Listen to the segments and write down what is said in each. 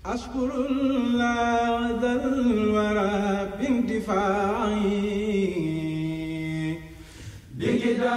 أشكر الله ذا الورى بانتفاعي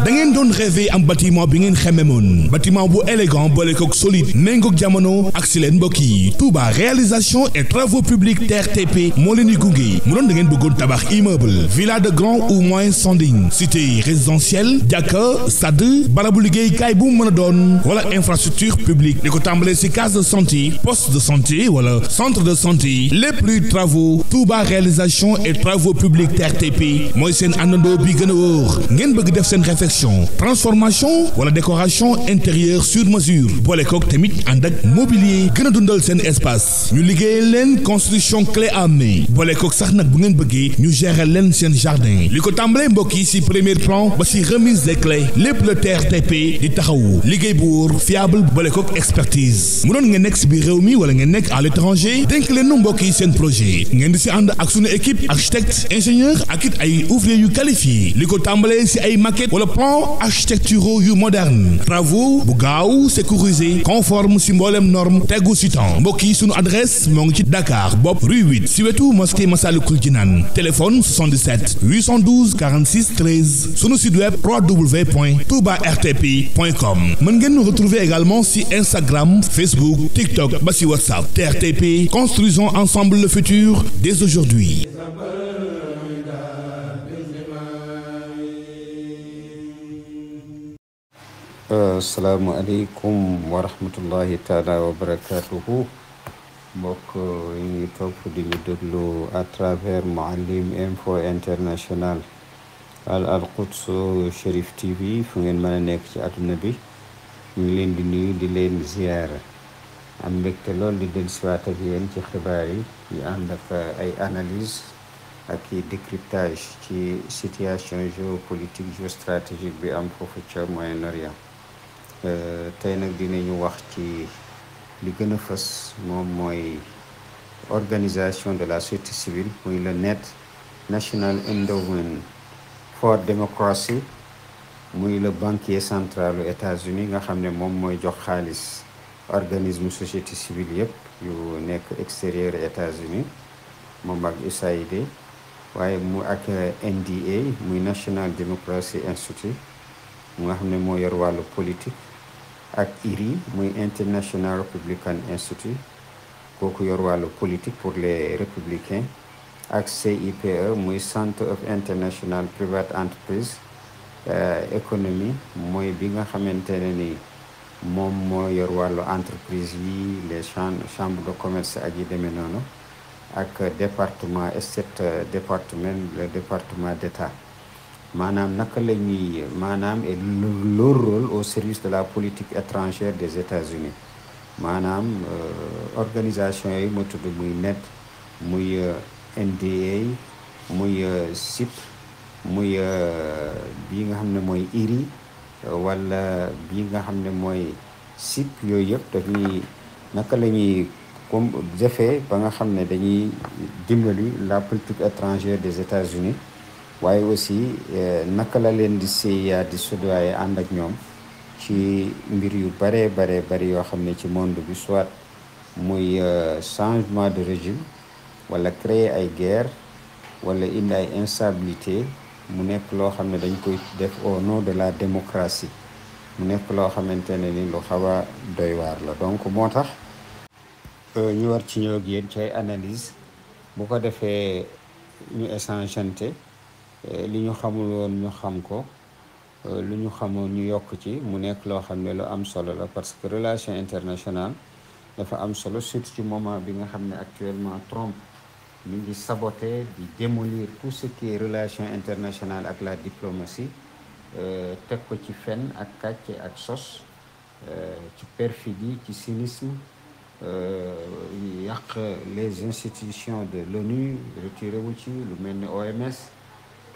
da ngeen doon rêvé am bâtiment bi ngeen xememoon bâtiment bu élégant boole kook solide méngook jamono ak si leen mbokk yi Touba réalisation et travaux publics TRTP moo leen di gunge mu doon da ngeen bëggoon tabax immeuble villa de grand ou moyen standing cité résidentielle jàkka stade barabu liggéeykaay bu mu mën a doon wala infrastructure publique di ko tàmbalee si case de santé poste de santé wala centre de santé lépp luy travaux Touba réalisation et travaux publics TRTP mooy seen àndandoo bi gën a wóor ngeen bëgg def seen réfection transformation wala décoration intérieure sur mesure boole kook tamit ànd ak mobilier gën a dundal seen espace ñu liggéeyal leen construction clé en main boole kook sax nag bu ngeen bëggee ñu gérer leen seen jardin li ko tàmbalee mbokk yi ci premier plan ba ci remise des clés lépp le TRTP di taxawu liggéey bu wóor fiable boole kook expertise mu doon ngeen nekk ci biir réew mi wala ngeen nekk à l'étranger dénk leen nu mbokk yi seen projet ngeen di ci ànd ak sunu équipe architecte ingénieur ak it ay ouvrier yu qualifié li ko tàmbalee ci ay maquette wala plan architecturaux yu moderne travaux bu gaaw sécurisé conforme ci mboolem norme tegu ci temps mbokk yi sunu adresse moo ngi ci Dakar bopp rue 8 ci wetu mosquée Massalikul Jinaan téléphone 77 812 46 13 sunu site web www.toubartp.com mën ngeen nous retrouver également ci Instagram Facebook TikTok ba ci WhatsApp TRTP construisons ensemble le futur dès aujourd'hui. Asalaamaaleykum wa rahmatullahi taala wa barakatuhu mbokk yi ngi topp di ñu déglu à travers Mouhalim Info International Al Quds Cherif TV fu ngeen mën a nekk ci àdduna bi ñu ngi leen di nuyu di leen ziyaara am mbégte lool di dellusiwaat ak yéen ci xibaar yi yu ànd ak ay analyse ak i décryptage ci situation géopolitique géostratégique bi am foofu ca Moyen-Orient tey nag dinañu wax ci li gën a fës moom mooy organisation de la société civile muy le NED National Endowment for Democracy muy le banquier central aux États-Unis nga xam ne moom mooy jox xaalis organisme société civile yëpp yu nekk extérieur États-Unis moom ak USAID waaye mu ak NDA muy National Democracy Institute mu nga xam ne moo yor wàllu politique ak IRI muy International Republican Institute kooku yor wàllu politique pour les républicains ak CIPE muy Center of International Private Enterprise Economy mooy bi nga xamante ne ni moom moo yor wàllu entreprise yi les chambres de commerce ak yi demee noonu ak département State Department le département d'État maanaam naka la ñuy maanaam et leur rôle au service de la politique étrangère des États-Unis maanaam organisation yi ma tudd muy NED muy NDA muy CIP muy bii nga xam ne mooy IRI wala bii nga xam ne mooy CIP yooyu yëpp dañuy naka la ñuy comme defee ba nga xam ne dañuy dimbali la politique étrangère des États-Unis waaye aussi naka la leen di CIA di soudoyer ànd ak ñoom ci mbir yu bare bari yoo xam ne ci monde bi soit muy changement de régime wala créer ay guerre wala indi ay instabilité mu nekk loo xam ne dañ koy def au nom de la démocratie mu nekk loo xamante ne ni lu xaw a doy waar la donc moo tax ñu war ci ñëw ak yéen ci ay analyse bu ko defee ñu échangeante li ñu xamul woon ñu xam ko lu ñu xamoon ñu yokk ci mu nekk loo xam ne lu am solo la parce que relation internationale dafa am solo surtout ci moment bi nga xam ne actuellement Trump mi ngi saboter di démolir tout ce qui est relation internationale ak la diplomatie teg ko ci fen ak kàcce ak sos ci perfidie ci cynisme yàq les institutions de l'ONU retiré wu ci lu mel ni OMS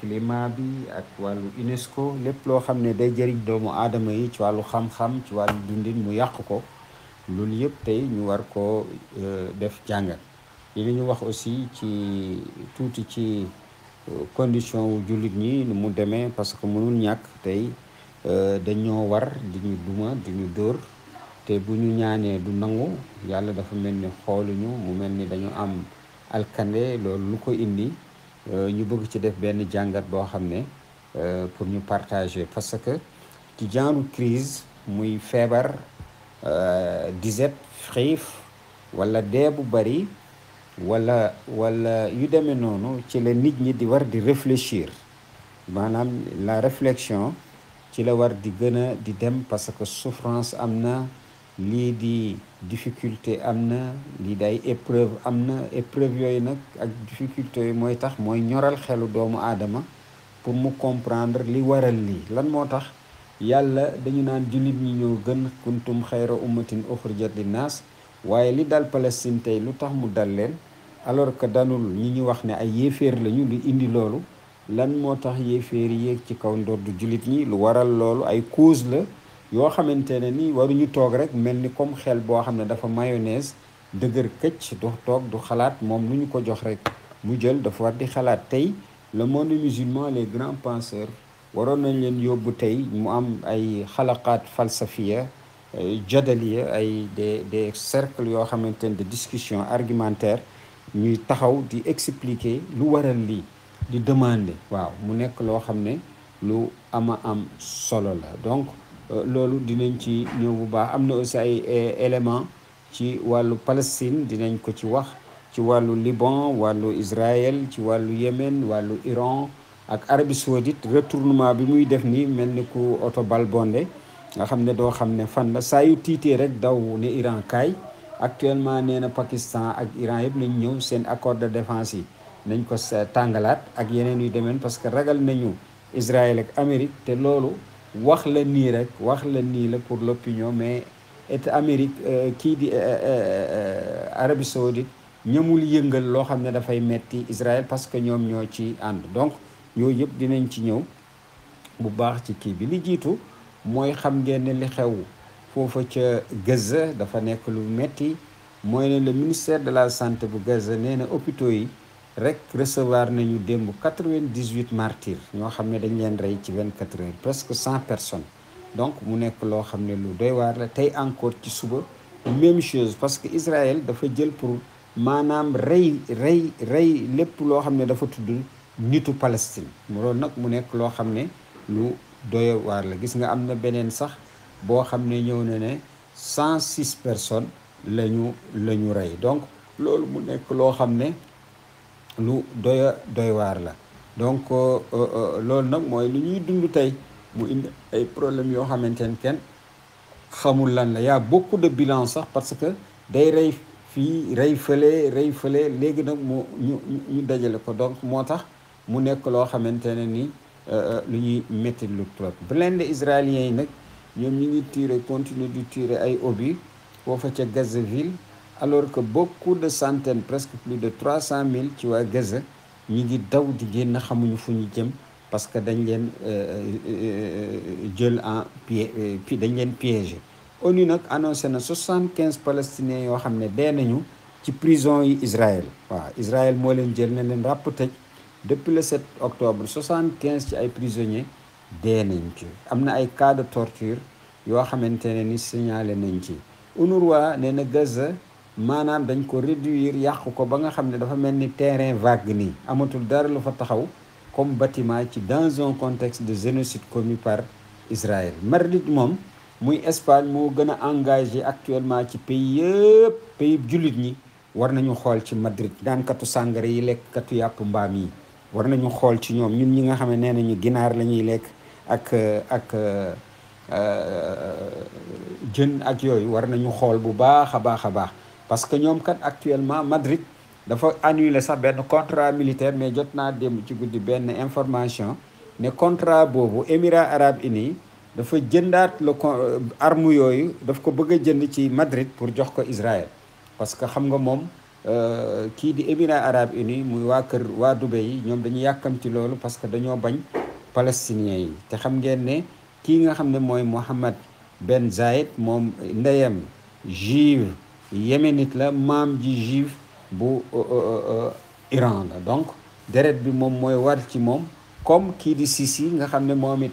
climat bi ak wàllu UNESCO lépp loo xam ne day jëriñ doomu aadama yi ci wàllu xam-xam ci wàllu dundin mu yàq ko loolu yëpp tey ñu war ko def jàngat li ñu wax aussi ci tuuti ci condition wu jullit ñi nu mu demee parce que mënul ñàkk tey dañoo war di ñu duma di ñu dóor te bu ñu ñaanee du nangu yàlla dafa mel ni xooluñu mu mel ni dañu am alkande loolu lu ko indi ñu bëgg ci def benn jàngat boo xam ne pour ñu partager parce que ci genre crise muy feebar disette xiif wala dee bu bari wala yu demee noonu ci la nit ñi di war di réfléchir maanaam la réflexion ci la war di gën a di dem parce que souffrance am na lii di difficulté am na lii day épreuve am na épreuve yooyu nag ak difficulté yooyu mooy tax mooy ñoral xelu doomu aadama pour mu comprendre li waral lii lan moo tax yàlla dañu naan jullit ñi ñoo gën kuntum xayra ummatin uxrijat linnaas waaye li dal Palestine tey lu tax mu dal leen alors que danul ñi ñu wax ne ay yéeféer lañu lu indi loolu lan moo tax yéeféer yéeg ci kaw ndoddu jullit ñi lu waral loolu ay cause la yoo xamante ne ni waruñu toog rek mel ni comme xel boo xam ne dafa mayonnaise dëgër këcc du toog du xalaat moom lu ñu ko jox rek mu jël dafa war di xalaat tey le monde musulman les grands penseurs waroon nañ leen yóbbu tey mu am ay xalaqaat falsafiya jadaliya ay des cercles yoo xamante ne de discussion argumentaire ñuy taxaw di expliquer lu waral lii di demander waaw mu nekk loo xam ne lu ama am solo la donc loolu dinañ ci ñëw bu baax am na aussi ay éléments ci wàllu Palestine dinañ ko ci wax ci wàllu Liban wàllu Israël ci wàllu Yémen wàllu Iran ak Arabie Saoudite retournement bi muy def nii mel ni ku oto bal bondé nga xam ne doo xam ne fan la saa yu tiitee rek daw ne Iran kaay actuellement nee na Pakistan ak Iran yëpp nañ ñëw seen accord de défense yi nañ ko tàngalaat ak yeneen yu demeen parce que ragal nañu Israël ak Amérique te loolu wax la nii rek wax la nii la pour l'opinion mais et Amérique kii di Arabie Saoudite ñëmul yëngal loo xam ne dafay metti Israël parce que ñoom ñoo ci ànd donc yooyu yëpp dinañ ci ñëw bu baax ci kii bi li jiitu mooy xam ngeen ne li xew foofa ca Gaza dafa nekk lu metti mooy ne le ministère de la santé bu Gaza nee na hôpitaux yi rek recevoir nañu démb 98 martyrs ñoo xam ne dañ leen rey ci 24 heures presque 100 personnes donc mu nekk loo xam ne lu doy waar la tey encore ci suba même chose parce que Israël dafa jël pour maanaam rey lépp loo xam ne dafa tudd nitu Palestine loolu nag mu nekk loo xam ne lu doy waar la gis nga am na beneen sax boo xam ne ñëw na ne 106 personnes lañu rey donc loolu mu nekk loo xam ne lu doy waar la donc loolu nag mooy lu ñuy dund tey mu indi ay problèmes yoo xamante ne kenn xamul lan la y a beaucoup de bilan sax parce que day rey fii rey fële léegi nag mu ñu dajale ko donc moo tax mu nekk loo xamante ne ni lu ñuy métti lu trop blindé israéliens yi nag ñoom ñu ngi continuer di tirer ay obus foofa ca Gazaville alors que beaucoup de centaines presque plus de 300 000 ci waa Gaza ñu ngi daw di génn xamuñu fu ñu jëm parce que dañ leen jël en dañ leen piégé ONU nag annoncé na 75 palestiniens yoo xam ne dee nañu ci prison yi Israël waaw Israël moo leen jël ne leen ràpp tëj depuis le 7 octobre 75 ci ay prisonniers dee nañ ci am na ay cas de torture yoo xamante ne ni signalé nañ ci UNRWA nee na Gaza maanaam dañ ko réduire yàq ko ba nga xam ne dafa mel ni terrain vague nii amatul dara lu fa taxaw comme bâtiment ci dans un contexte de génocide commis par Israël. Madrid moom muy Espagne moo gën a engagé actuellement ci pays yëpp pays jullit ñi war nañu xool ci Madrid daankatu sàngara yi lekkkatu yàpp mbaam yi war nañu xool ci ñoom ñun ñi nga xam ne nee nañu ginaar la ñuy lekk ak jën ak yooyu war nañu xool bu baax a baax parce que ñoom kat actuellement Madrid dafa annulé sax benn contrat militaire mais jot naa dem ci guddi benn information ne contrat boobu Émirats arabes unis dafa jëndaat arme yooyu daf ko bëgg a jënd ci Madrid pour jox ko Israël parce que xam nga moom kii di Émirats arabes unis muy waa Dubaï yi ñoom dañu yàkkamti loolu parce que dañoo bañ palestiniens yi te xam ngeen ne kii nga xam ne mooy Mohammed Ben Zayed moom ndeyam juive yéménite la maam ji juif bu Iran la donc deret bi moom mooy war ci moom comme kii di Sisi nga xam ne moom it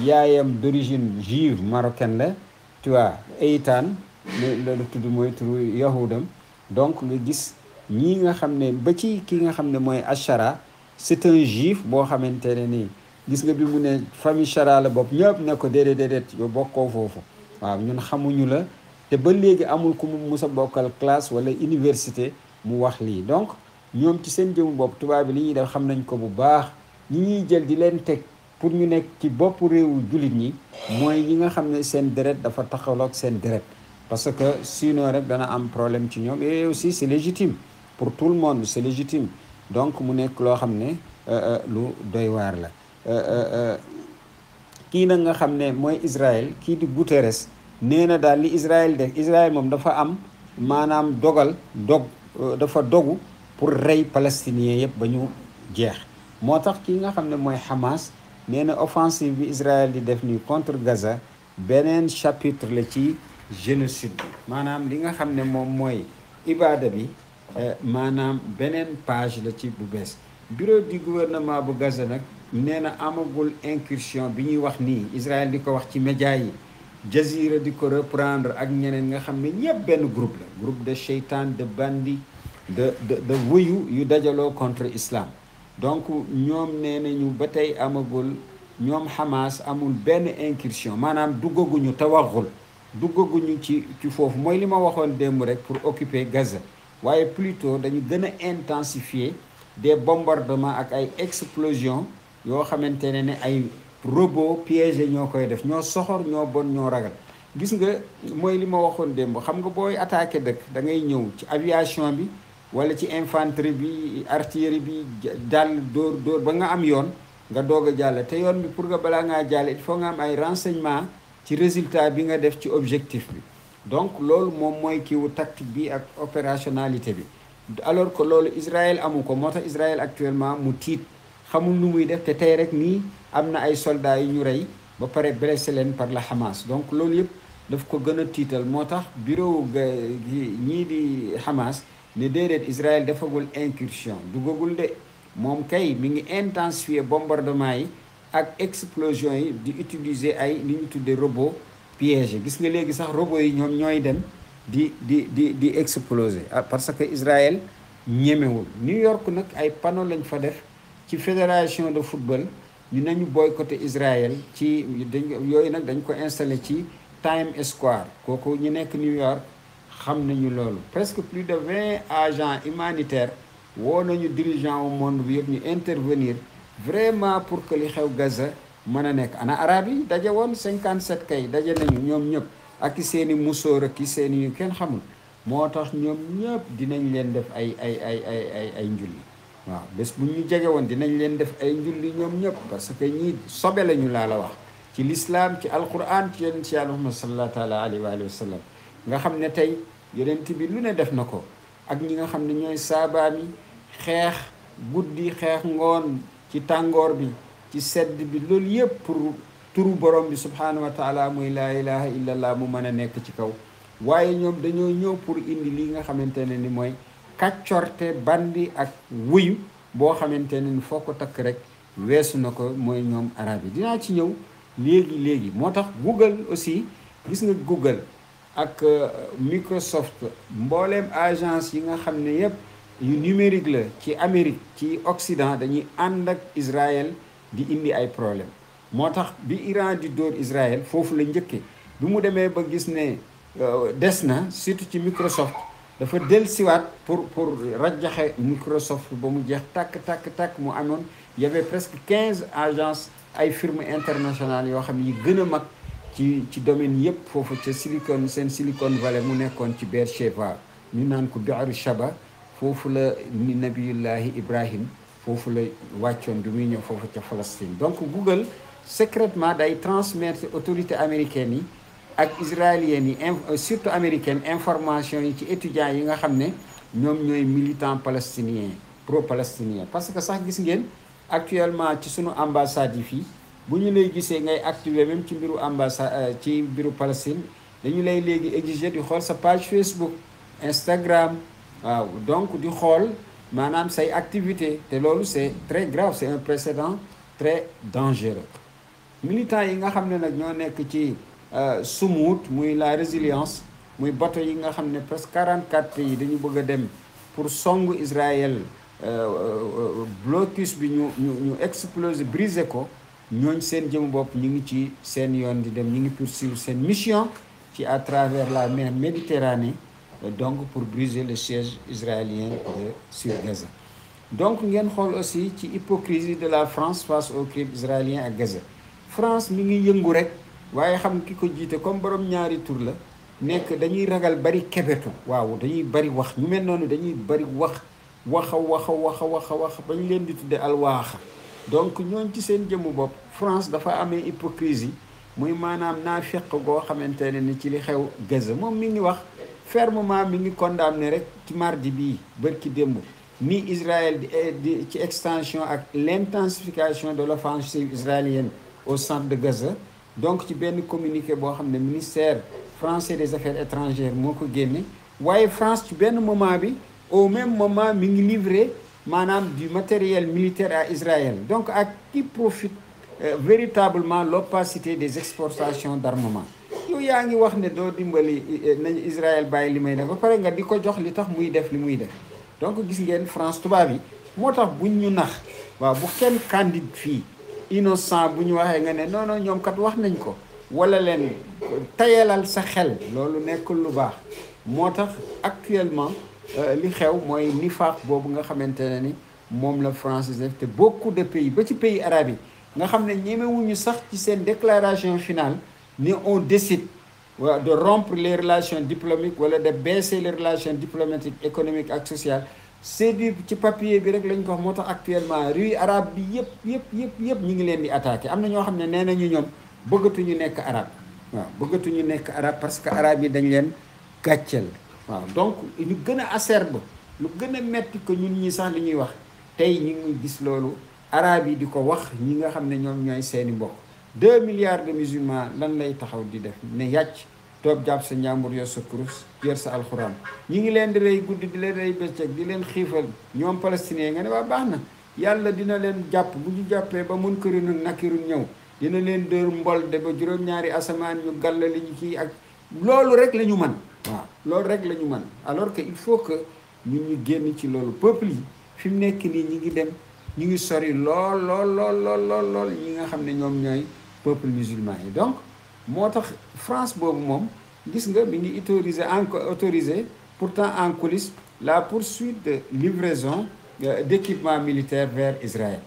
yaayam d'origine juive marocaine la tu vois Eitan la tudd mooy turu yahudam. donc nga gis ñii nga xam ne ba ci ki nga xam ne mooy Achara c'est un juif boo xamante ne nii gis nga bi mu ne famille Chara la bopp ñëpp ne ko déedéet yow bokkoo foofu waaw ñun xamuñu la te ba léegi amul ku mu mus a bokkal classe wala université mu wax lii. donc ñoom ci seen jëmu bopp tubaab bi li ñuy def xam nañ ko bu baax. ñi ñuy jël di leen teg pour ñu nekk ci bopp réewu jullit ñi mooy ñi nga xam ne seen deret dafa taxaloog seen deret, parce que sinon rek dana am problème ci ñoom. Et aussi c'est légitime pour tout le monde, c'est légitime. donc mu nekk loo xam ne lu doy waar la. kii nag nga xam ne mooy Israël, kii di Guterres nee na daal li Israël def, Israël moom dafa am maanaam dafa dogu pour rey palestiniens yëpp ba ñu jeex. moo tax kii nga xam ne mooy Hamas nee na offensive bi Israël di def nii contre Gaza beneen chapitre la ci génocide bi, maanaam li nga xam ne moom mooy ibaada bi maanaam beneen page la ci bu bees. bureau du gouvernement bu Gaza nag nee na amagul incursion bi ñuy wax nii, Israël di ko wax ci média yi, Jazira di ko reprendre ak ñeneen nga xam ne ñëpp benn groupe la, groupe de shaytan, de bandits, de wuyu yu dajaloo contre islam. donc ñoom nee nañu ba tey amagul, ñoom Hamas amul benn incursion, maanaam duggaguñu tawaxul, duggaguñu ci foofu. mooy li ma waxoon démb rek pour occuper Gaza, waaye plutôt dañu gën a intensifier des bombardements ak ay explosions yoo xamante ne ay robot piégé ñoo koy def, ñoo soxor, ñoo bon, ñoo ragal. gis nga mooy li ma waxoon démb, xam nga booy attaqué dëkk da ngay ñëw ci aviation bi wala ci infanterie bi, artillerie bi, jàll dóor ba nga am yoon nga doog a jàll. te yoon bi pour nga balaa ngaa jàll il faut nga am ay renseignement ci résultat bi nga def ci objectif bi. donc loolu moom mooy kiiwu tactique bi ak opérationnalité bi, alors que loolu Israël amu ko. moo tax Israël actuellement mu tiit, xamul nu muy def. te tey rek nii am na ay soldats yu ñu rey ba pare blessé leen par la Hamas. donc loolu yëpp daf ko gën a tiital. moo tax bureau ñii di Hamas ne déedéet Israël defagul incursion, duggagul de. moom kay mi ngi intensifier bombardement yi ak explosion yi, di utiliser ay li ñu tuddee robot piégé. gis nga léegi sax robot yi ñoom ñooy dem di exploser, parce que Israël ñemewul. New York nag ay panneau lañ fa def ci fédération de football ñu nañu boycotté Israël ci yooyu nag dañ ko installé ci Times Square. kooku ñu nekk New York xam nañu loolu. presque plus de 20 agents humanitaires woo nañu dirigeant au monde bi yëpp ñu intervenir vraiment pour que li xew Gaza mën a nekk. ana arab yi daje woon 57 kay daje nañu ñoom ñëpp ak i seen i musóor ak i seen i kenn xamul. moo tax ñoom ñëpp dinañ leen def ay njulli. waaw bés bu ñu jege woon dinañ leen def ay njulli ñoom ñëpp, parce que ñii sobe lañu laa la wax ci l'islam, ci alquran, ci yonent yàlla Muhammad sallallahu taala alayhi wa sallam. nga xam ne tey yonent bi lu ne def na ko ak ñi nga xam ne ñooy saabaam yi, xeex guddi xeex ngoon, ci tàngoor bi, ci sedd bi, loolu yëpp pour turu borom bi subhanahu wa taala muy laa ilaha illallah mu mën a nekk ci kaw. waaye ñoom dañoo ñëw pour indi li nga xamante ne ni mooy kàccorte, bandi ak wuyu boo xamante ne ni foo ko takk rek weesu na ko, mooy ñoom arab yi. dinaa ci ñëw léegi. moo tax Google aussi, gis nga Google ak Microsoft, mbooleem agence yi nga xam ne yëpp yu numérique la ci Amérique, ci Occident, dañuy ànd ak Israël di indi ay problème. moo tax bi Iran di dóor Israël foofu la njëkkee. bi mu demee ba gis ne des na, surtout ci Microsoft, dafa dellusiwaat pour rajaxe Microsoft ba mu jeex takk mu amoon. y avait presque 15 agences, ay firmes internationales yoo xam ne yi gën a mag ci domaine yëpp foofu ca Silicon Valley mu nekkoon ci Beersheba, ñu naan ko Bi'ru Shaba. foofu la nabiyullahi Ibrahim foofu la wàccoon bi muy ñëw foofu ca Palestine. donc Google secrètement day transmettre autorités américaines yi ak israéliennes yi, surtout américaines, information yi ci étudiants yi nga xam ne ñoom ñooy militants palestiniens, pro-palestiniens. parce que sax gis ngeen actuellement ci sunu ambassade yi fii, bu ñu lay gisee ngay activer même ci mbiru ambassade, ci mbiru Palestine, dañu lay léegi exiger di xool sa page Facebook, Instagram. waaw donc di xool maanaam say activité. te loolu c'est très grave, c'est un précédent très dangereux. militants yi nga xam ne nag ñoo nekk ci Sumut, muy la résilience, muy bateau yi nga xam ne presque 44 pays dañu bëgg a dem pour songu Israël blocus bi ñu exploser briser ko ñooñ seen jëm bopp ñu ngi ci seen yoon di dem ñu ngi poursuivre seen mission ci à travers la mer Méditerranée donc pour briser le siège israélien sur Gaza. Donc ngeen xool aussi ci hypocrisie de la France face au crime israélien à Gaza. France mi ngi yëngu rek waaye xam ki ko jiite comme borom ñaari tur la nekk dañuy ragal bari kebetu waaw dañuy bari wax ñu mel noonu dañuy bari wax ba ñu leen di tudde alwaaxa. Donc ñooñ ci seen jëmmu bopp France dafa amee hypocrisie muy maanaam naa fekk goo xamante ne ni ci li xew Gaza moom mi ngi wax fermement mi ngi condamné rek ci mardi bii bërki démb ni Israël di ci extension ak l'intensification de l'offensive israélienne au centre de Gaza. Donc ci benn communiqué boo xam ne ministère français des affaires étrangères moo ko génne waaye France ci benn moment bi au même moment mi ngi livré maanaam du matériel militaire à Israël. Donc à qui profite véritablement l'opacité des exportations d'armement. Yow yaa ngi wax ne doo dimbali nañ Israël bàyyi li may def ba pare nga di ko jox li tax muy def li muy def. Donc gis ngeen France tubaab yi moo tax buñ ñu nax waaw bu kenn candidat fii innocent bu ñu waxee nga ne non non ñoom kat wax nañ ko wala leen tayalal sa xel loolu nekkul lu baax moo tax actuellement li xew mooy nifaaq boobu nga xamante ne ni moom la France def te beaucoup de pays ba ci pays arabes yi nga xam ne ñemewuñu sax ci seen déclaration finale ni on décide de rompre les relations diplomatiques wala de baisser les relations diplomatiques économiques ak sociales c'est du ci papier bi rek lañ ko wax moo tax actuellement réew arabe bi yëpp ñu ngi leen di attaqué am na ñoo xam ne nee nañu ñoom bëggatuñu nekk arabe waaw bëggatuñu nekk arabe parce que arabe yi dañ leen gàcceel waaw donc lu gën a acerbe lu gën a metti ko ñun ñi sax li ñuy wax tey ñu ngi gis loolu arabe yi di ko wax ñi nga xam ne ñoom ñooy seeni mbokk 2 milliards de musulmans lan lay taxaw di def ne yàcc toog jàpp sa njàmbur yor sa kurus yor sa alxuraan ñi ngi leen di rey guddi di leen rey bëccëg di leen xiifal ñoom palestiniens nga ne waa baax na yàlla dina leen jàpp bu ñu jàppee ba mun kërinun nakirun ñëw dina leen dóor mbol de ba juróom-ñaari asamaan ñu gàlla li ñu kii ak loolu rek la ñu mën waaw loolu rek la ñu mën alors que il faut que ñun ñu génn ci loolu peuple yi fi mu nekk nii ñi ngi dem ñu ngi sori lool ñi nga xam ne ñoom ñooy peuple musulman yi donc moo tax France boobu moom gis nga mi ngi autorisé pourtant en coulisses la poursuite de livraison d'équipements militaires vers Israël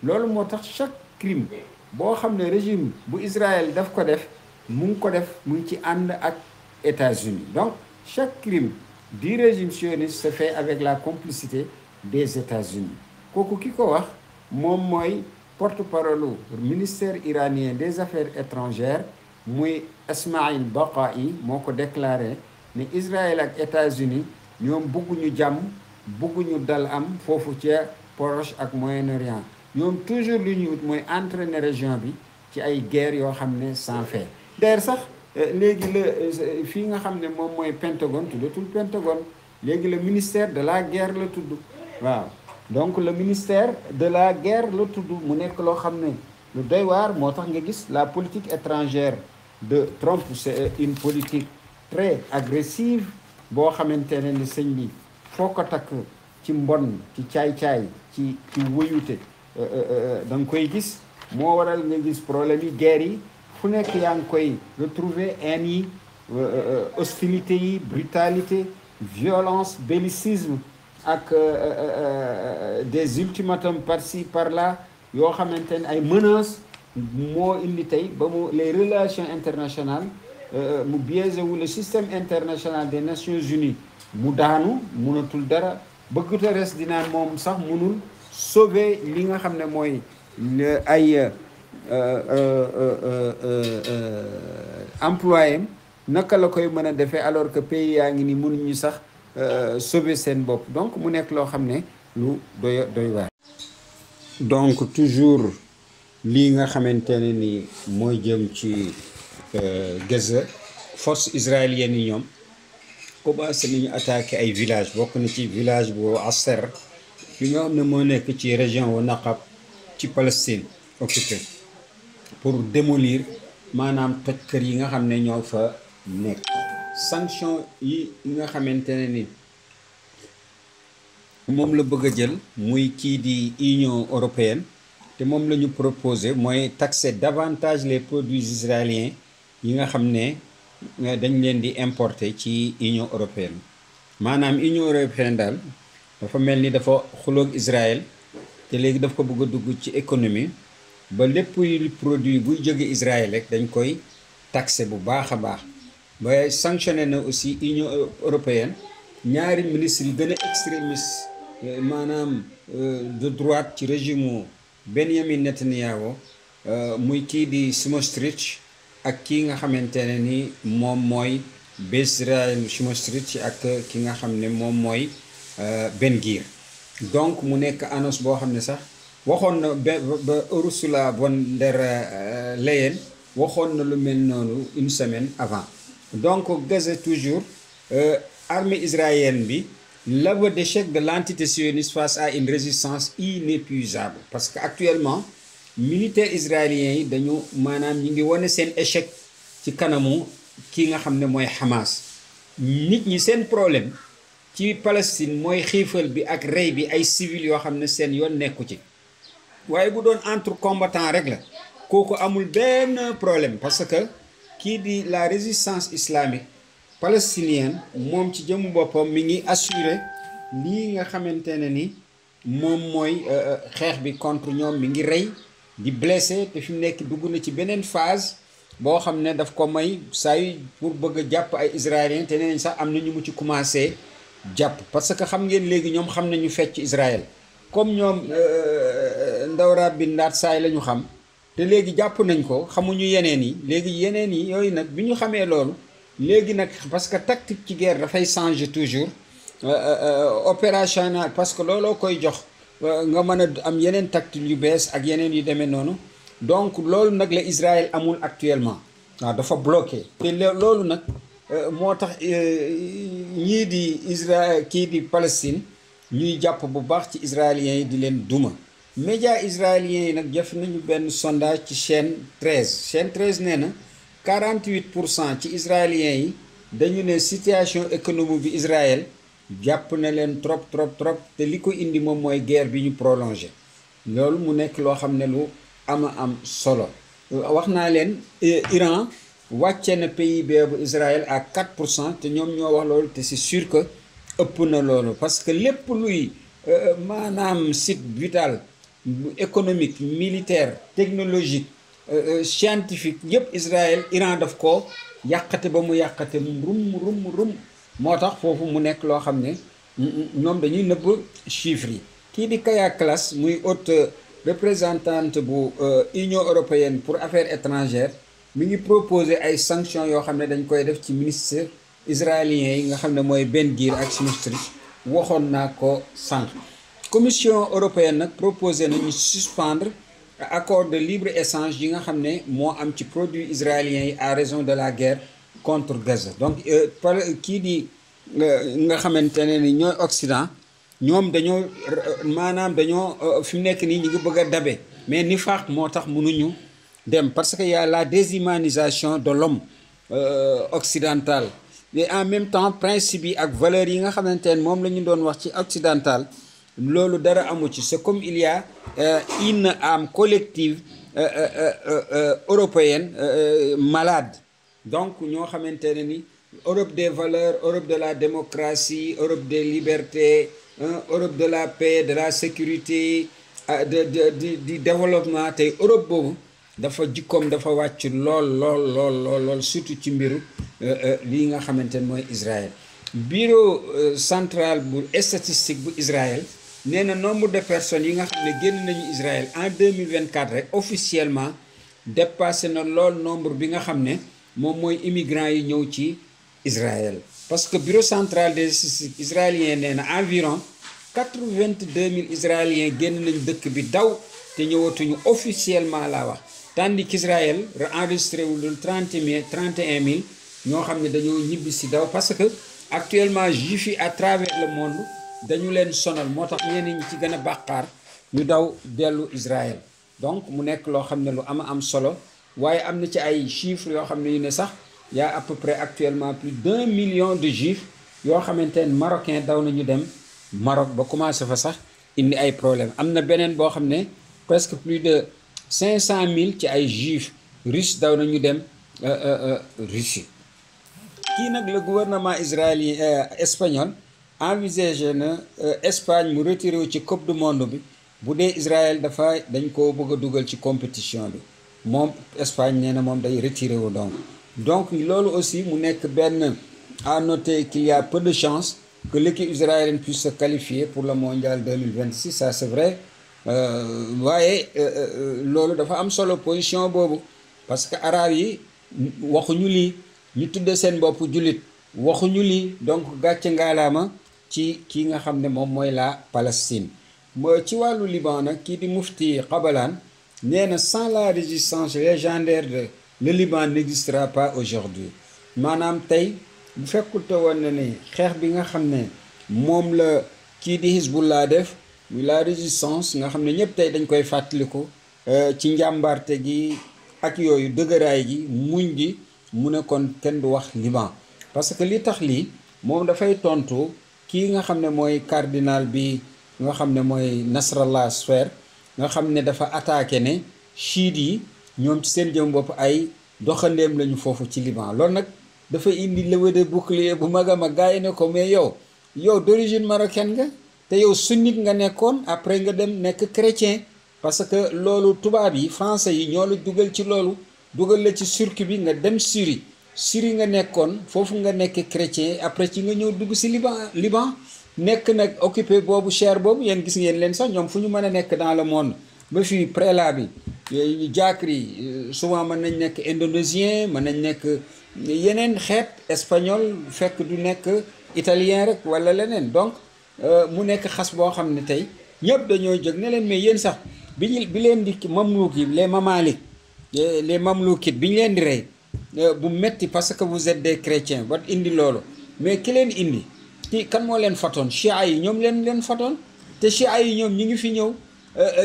loolu moo tax chaque crime boo xam ne régime bu Israël daf ko def mu ngi ko def mu ngi ci ànd ak États-Unis donc chaque crime du régime sioniste se fait avec la complicité des États-Unis kooku ki ko wax moom mooy porte-parole ministère iranien des affaires étrangères muy Ismaïl Baqai moo ko déclaré ne Israël ak États-Unis ñoom bugguñu jàmm bugguñu dal am foofu ca Proche ak Moyen-Orient ñoom toujours lu ñu wut mooy entraîner région bi ci ay guerre yoo xam ne sans fin d'ailleurs sax léegi la fii nga xam ne moom mooy Pentagone tuddatul Pentagone léegi le ministère de la guerre la tudd waaw donc le ministère de la guerre la tudd mu nekk loo xam ne lu doy waar moo tax nga gis la politique étrangère de Trump c'est une politique très agressive boo xamante ne ni sëñ bi foo ko takk ci mbon ci caay-caay ci wëyute da nga koy gis moo waral nga gis problème yi guerre yi fu nekk yaa ngi koy retrouver haine yi hostilité yi brutalité violence bellicisme ak des ultimatums par-ci par-là yoo xamante ne ay menaces moo indi tey ba mu les relations internationales mu biaisé wu le système international des Nations Unies mu daanu munatul dara bëgguta res dinaan moom sax munul sauver li nga xam ne mooy ay employé naka la koy mën a defee alors que pays yaa ngi ni mënuñu sax sauver seen bopp donc mu nekk loo xam ne lu doy waar. Donc toujours lii nga xamante ne ni mooy jëm ci Gaza force israélienne yi ñoom commencé nañu attaqué ay village bokk na ci village bu Asser bi nga xam ne moo nekk ci région wu Naqab ci Palestine occupée pour démolir maanaam toj kër yi nga xam ne ñoo fa nekk sanction yi nga xamante ne ni moom la bëgg a jël muy kii di Union européenne te moom la ñu proposé mooy taxer davantage les produits israéliens yi nga xam ne dañ leen di importer ci Union européenne maanaam Union européenne daal dafa mel ni dafa xuloog Israël te léegi daf ko bëgg a dugg ci économie ba lépp produit buy jóge Israël rek dañ koy taxer bu baax a baax ba sanctionné na aussi Union européenne ñaari ministres yi gën a extrémiste maanaam de droite ci régime Benjamin Netanyahu muy kii di Smotrich ak kii nga xamante ne ni moom mooy Bezalel Smotrich ak ki nga xam ne moom mooy Ben Gvir donc mu nekk annonce boo xam ne sax waxoon na ba Ursula von der Leyen waxoon na lu mel noonu une semaine avant donc Gaza toujours armée israélienne bi l'aveu d'échec de l'entité sioniste face à une résistance inépuisable parce que actuellement militaires israéliens yi dañu maanaam ñi ngi wane seen échec ci kanamu ki nga xam ne mooy Hamas nit ñi seen problème ci Palestine mooy xiifal bi ak rey bi ay civils yoo xam ne seen yoon nekku ci waaye bu doon entre combattants rek la kooku amul benn problème parce que kii di la résistance islamique palestinienne moom ci jëmu boppam mi ngi assurer lii nga xamante ne ni moom mooy xeex bi contre ñoom mi ngi rey di blessé te fi mu nekk dugg na ci beneen phase boo xam ne daf ko may saa yu pour bëgg a jàpp ay israéliens te nee nañ sax am na ñu mu ci commencé jàpp parce que xam ngeen léegi ñoom xam nañu fecc Israël comme ñoom ndawraat bi ndaat saay la ñu xam te léegi jàpp nañ ko xamuñu yeneen yi léegi yeneen yi yooyu nag bi ñu xamee loolu léegi nag parce que tactique ci guerre dafay changer toujours opérationnel parce que looloo koy jox nga mën a am yeneen tactique yu bees ak yeneen yu demee noonu donc loolu nag la Israël amul actuellement waaw dafa bloqué te loolu nag moo tax ñii di Israël kii di Palestine ñuy jàpp bu baax ci israéliens yi di leen duma médias israéliens yi nag def nañu benn sondage ci chaîne 13 nee na 48% ci israéliens yi dañu ne situation économique bi Israël jàpp na leen trop te li ko indi moom mooy guerre bi ñu prolongé loolu mu nekk loo xam ne lu am solo wax naa leen Iran wàcce na PIB bu Israël à 4% te ñoom ñoo wax loolu te c'est sûr que ëpp na loolu parce que lépp luy maanaam site vital économique militaire technologique scientifique yëpp Iran daf ko yàqate ba mu yàqate rum moo tax foofu mu nekk loo xam ne ñoom dañuy nëbb chiffres yi kii di Kaja Kallas muy haute représentante bu Union européenne pour affaires étrangères mi ngi proposer ay sanctions yoo xam ne dañ koy def ci ministre israélien yi nga xam ne mooy Ben Gvir ak Smotrich waxoon naa ko sànq commission européenne nag proposé nañu suspendre accord de libre-échange yi nga xam ne moo am ci produits israéliens yi à raison de la guerre contre Gaza donc kii di nga xamante ne ni ñooy Occident ñoom dañoo maanaam dañoo fi mu nekk nii ñu ngi bëgg a dabe mais nifaaq moo tax mënuñu dem parce que y a la déshumanisation de l'homme occidental et en même temps principe yi ak valeurs yi nga xamante ne moom la ñu doon wax ci occidental loolu dara amu ci c'est comme il y a une âme collective européenne malade donc ñoo xamante ne ni Europe des valeurs Europe de la démocratie Europe des libertés Europe de la paix de la sécurité du développement tey Europe boobu dafa jikkoom dafa wàcc lool surtout ci mbiru lii nga xamante ne mooy Israël bureau central bu statistique bu Israël nee na nombre de personnes yi nga xam ne génn nañu Israël en 2024 rek officiellement dépassé na lool nombre bi nga xam ne moom mooy immigrants yi ñëw ci Israël parce que bureau central des statistiques israélien nee na environ 82 000 israéliens génn nañ dëkk bi daw te ñëwatuñu officiellement laa wax tandis qu'Israël enregistré wul 31 000 ñoo xam ne dañoo ñibbi si daw parce que actuellement juifs yi à travers le monde dañu leen sonal moo tax ñenn ñi ci gën a bàqaar ñu daw dellu Israël donc mu nekk loo xam ne lu am solo waaye am na ci ay chiffres yoo xam ne yu ne sax y a à peu près actuellement plus d'1 million de juifs yoo xamante ne marocain daw nañu dem Maroc ba commencé fa sax indi ay problème am na beneen boo xam ne presque plus de 500 000 ci ay juifs russes daw nañu dem Russie. kii nag le gouvernement israélien espagnol envisagé na Espagne mu retiré wu ci coupe du monde bi bu dee Israël dañ ko bëgg a dugal ci compétition bi moom Espagne nee na moom day retiré wu donc loolu aussi mu nekk benn à noter qu'il y a peu de chance que l'équipe israélienne puisse se qualifier pour le mondial 2026 ça c'est vrai waaye loolu dafa am solo position boobu parce que arab yi waxuñu lii ñu tudde seen bopp jullit waxuñu lii donc gàcce ngaalaama ci kii nga xam ne moom mooy la Palestine ci wàllu Liban nag kii di mufti Qabalan nee na sans la résistance légendaire de le Liban n'existera pas aujourd'hui maanaam tey bu fekkulte woon na ni xeex bi nga xam ne moom la kii di Hezbollah def muy la résistance nga xam ne ñëpp tey dañ koy fàttaliku ci njàmbarte gi ak yooyu dëgëraay gi muñ gi mu ne kon kenn du wax Liban parce que li tax lii moom dafay tontu kii nga xam ne mooy cardinal bi nga xam ne mooy Nasrallah Sfer nga xam ne dafa attaqué ne chiites yi ñoom ci seen jëm bopp ay doxandeem lañu foofu ci Liban loolu nag dafa indi levée de bouclier bu mag a mag gars yi ne ko mais yow d'origine marocaine nga te yow sunnite nga nekkoon après nga dem nekk chrétien parce que loolu tubaab yi français yi ñoo la dugal ci loolu dugal la ci circuit bi nga dem Syrie nga nekkoon foofu nga nekk chrétien après ci nga ñëw dugg si Liban nekk nag occupé boobu cher boobu yéen gis ngeen leen sax ñoom fu ñu mën a nekk dans le monde ba fii prélat bi jaakri souvent mën nañ nekk indonésien mën nañ nekk yeneen xeet espagnol fekk du nekk italien rek wala leneen donc mu nekk xas boo xam ne tey ñëpp dañoo jóg ne leen mais yéen sax bi leen di mamlouk yi les mamalik les mamloukites bi ñu leen di rey bu metti parce que vous êtes des chrétiens ba indi loolu mais ki leen indi ci kan moo leen fatoon chia yi ñoom leen fatoon te chia yi ñoom ñi ngi fi ñëw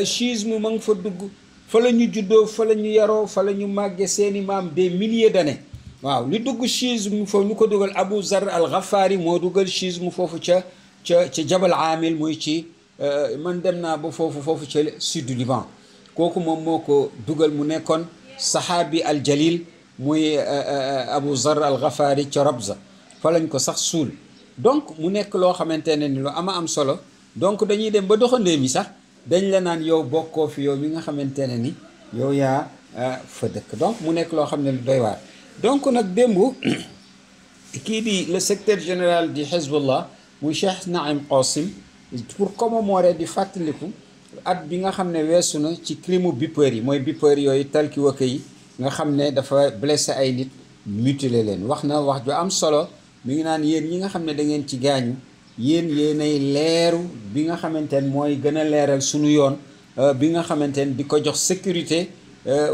chiisme ma ngi fa dugg fa la ñu juddoo fa la ñu yaroo fa la ñu màgge seeni maam des milliers d'années waaw li dugg chiisme foofu lu ko dugal Abu Zar al-Ghafari moo dugal chiisme foofu ca Jabal Amil muy ci man dem naa ba foofu ca sud du Liban kooku moom moo ko dugal mu nekkoon sahabi al jalil muy Abu Zar al-Ghafari ca Rabza fa lañ ko sax suul donc mu nekk loo xamante ne ni lu ama am solo donc dañuy dem ba doxandee mi sax dañ la naan yow bokkoo fi yow mi nga xamante ne ni yow yaa fa dëkk donc mu nekk loo xam ne lu doy waar donc nag démb kii di le secrétaire général du Hezbollah muy Cheikh Naim Qasim pour commémorer di fàttaliku at bi nga xam ne weesu na ci crime Bipeur yi mooy Bipeur yooyu talki waka yi nga xam ne dafa blessé ay nit mutilé leen wax na wax ju am solo mi ngi naan yéen ñi nga xam ne da ngeen ci gaañu yéenay leeru bi nga xamante ne mooy gën a leeral sunu yoon bi nga xamante ne di ko jox sécurité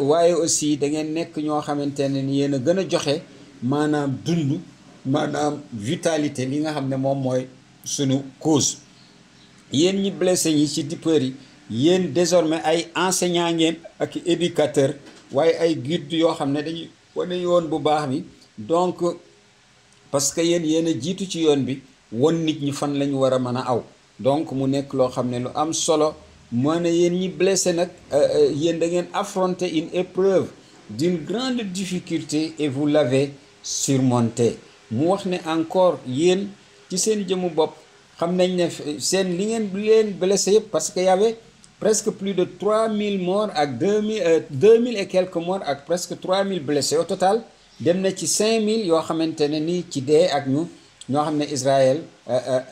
waaye aussi da ngeen nekk ñoo xamante ne ni yéen a gën a joxe maanaam dund maanaam vitalité li nga xam ne moom mooy sunu cause yéen ñi blessé ñi ci Bipeur yi yéen désormais ay enseignant ngeen ak éducateur waaye ay guide yoo xam ne dañuy wane yoon bu baax bi donc parce que yéen a jiitu ci yoon bi won nit ñi fan la ñu war a mën a aw donc mu nekk loo xam ne lu am solo moo ne yéen ñi blessé nag yéen da ngeen affronter une épreuve d'une grande difficulté et vous l'avez surmonté mu wax ne encore yéen ci seen jëmu bopp xam nañ ne seen li leen blessé yëpp parce que y avait presque plus de 3000 morts ak 2000 et quelques morts ak presque 3000 blessés au total dem na ci 5000 yoo xamante ne nii ci dee ak ñoo xam ne Israël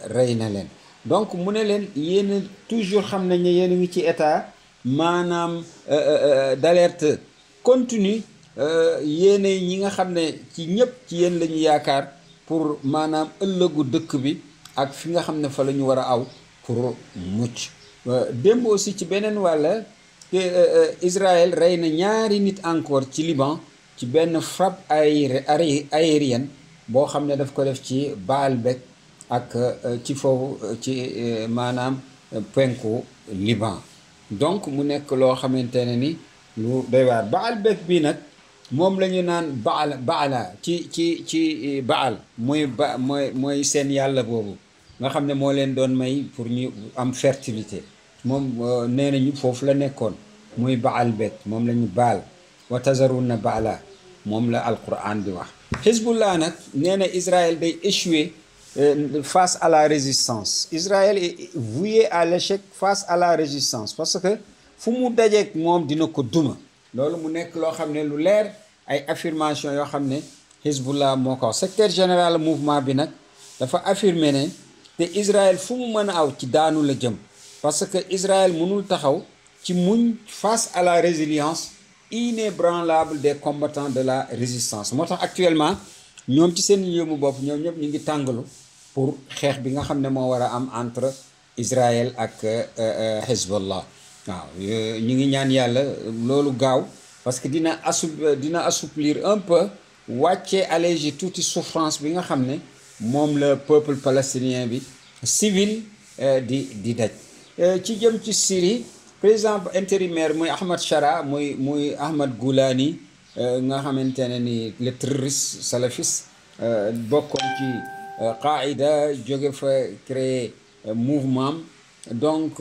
rey na leen donc mu ne leen yéen toujours xam nañ ne yéen a ngi ci état maanaam d'alerte continue yéen ñi nga xam ne ci ñëpp ci yéen la ñu yaakaar pour maanaam ëllëgu dëkk bi ak fi nga xam ne fa la ñu war a aw pour mucc démb aussi ci beneen wàll Israël rey na ñaari nit encore ci Liban ci benn frappe aérienne boo xam ne daf ko def ci Baalbek ak ci foofu ci maanaam penku Liban donc mu nekk loo xamante ne ni lu doy waar Baalbek bi nag moom la ñu naan baala ci baal mooy seen yàlla boobu nga xam ne moo leen doon may pour ñu am fertilité moom nee nañu foofu la nekkoon muy baal bet moom la ñu baal wa tazaruna baala moom la alquran di wax. Hezbollah nag nee na Israël day échouer face à la résistance. Israël est voué à l'échec face à la résistance parce que fu mu dajeek moom dina ko duma. loolu mu nekk loo xam ne lu leer ay affirmation yoo xam ne Hezbollah moo ko wax. secrétaire général mouvement bi nag dafa affirmer ne te Israël fu mu mën a aw ci daanu la jëm parce que Israël mënul taxaw ci muñ face à la résilience inébranlable des combattants de la résistance. moo tax actuellement ñoom ci seen yëmu bopp ñoom ñëpp ñu ngi tàngalu pour xeex bi nga xam ne moo war a am entre Israël ak Hezbollah. waaw ñu ngi ñaan yàlla loolu gaaw parce que dina assouplir un peu wàcce alléger tuuti souffrance bi nga xam ne moom la peuple palestinien bi civil di daj. ci jëm ci Syrie président intérimaire muy Ahmad Shara muy Ahmad Goulani nga xamante ne ni le terroriste salafiste bokkoon ci Qaïda jóge fa créer mouvement donc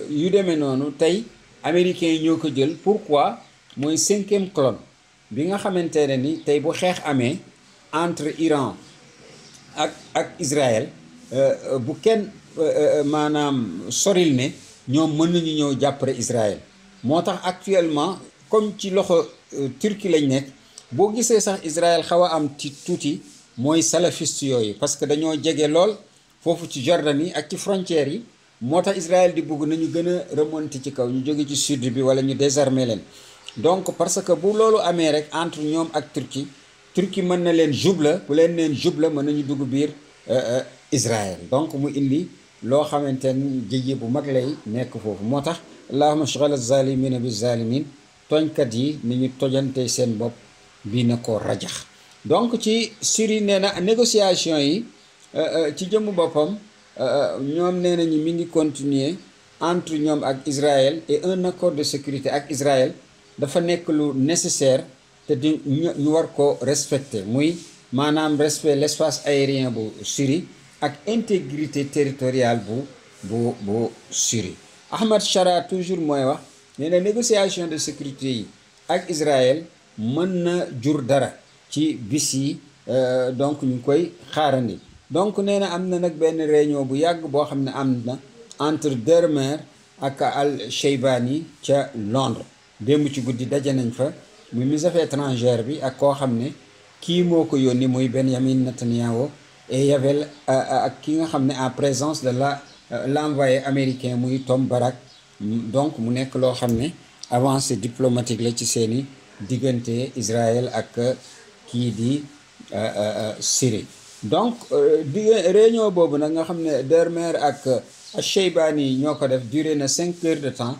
yu demee noonu tey américains yi ñoo ko jël. pourquoi mooy 5e colonne bi nga xamante ne ni tey bu xeex amee entre Iran ak Israël bu kenn maanaam soril ne ñoom mën nañu ñëw jàppale Israël. moo tax actuellement comme ci loxo Turquie lañ nekk boo gisee sax Israël xaw a am ci tuuti mooy salafiste yooyu parce que dañoo jege lool foofu ci Jordanie ak ci frontières yi. moo tax Israël di bugg nañu gën a remonter ci kaw ñu jóge ci sud bi wala ñu désarmer leen. donc parce que bu loolu amee rek entre ñoom ak Turquie mën na leen jubla bu leen neen jubla mën nañu dugg biir Israël. donc mu indi loo xamante ni jëye bu mag lay nekk foofu. moo tax allahumma shghal az-zalimina bi zalimin tooñkat yi ni ñu tojante seen bopp bii na ko rajax. donc ci Syrie nee na négociation yi ci jëmmu boppam ñoom nee nañu mi ngi continuer entre ñoom ak Israël et un accord de sécurité ak Israël dafa nekk lu nécessaire te di ñu war ko respecter muy maanaam respect l'espace aérien bu Syrie ak intégrité territoriale bu Syrie. Ahmad Shara toujours mooy wax nee na négociation de sécurité yi ak Israël mën na jur dara ci bis yi donc ñu ngi koy xaarandi. donc nee na am na nag benn réunion bu yàgg boo xam ne am na entre Dermer ak al-Sheybani ca Londres démb ci guddi daje nañ fa muy ministre des affaires étrangères bi ak koo xam ne kii moo ko yónni muy Benjamin Netanyahu et yavel ak ki nga xam ne en présence de l'envoyé américain muy Tom Barak. donc mu nekk loo xam ne avancée diplomatique la ci seeni diggante Israël ak kii di Syrie. donc réunion boobu nag nga xam ne Dermer ak Cheybani ñoo ko def duré na 5 heures de temps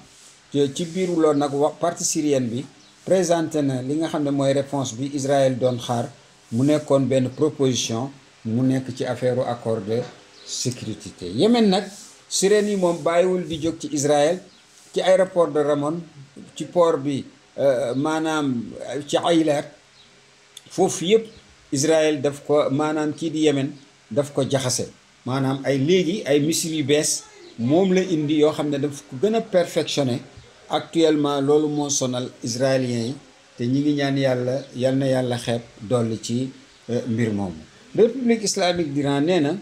ci biiru loolu nag wax partie syrienne bi présenté na li nga xam ne mooy réponse bi Israël doon xaar mu nekkoon benn proposition mu nekk ci affaire accord de sécurité. Yémen nag sirènes yi moom bàyyiwul di jóg ci Israël ci aéroport de Ramon ci port bi maanaam ci Aylat foofu yëpp Israël daf ko maanaam kii di Yémen daf ko jaxase maanaam ay léegi ay missiles yu bees moom la indi yoo xam ne daf ko gën a perfectionné. actuellement loolu moo sonal israéliens yi te ñi ngi ñaan yàlla yal na yàlla xeeb dolli ci mbir moomu. république islamique d'Iran nee na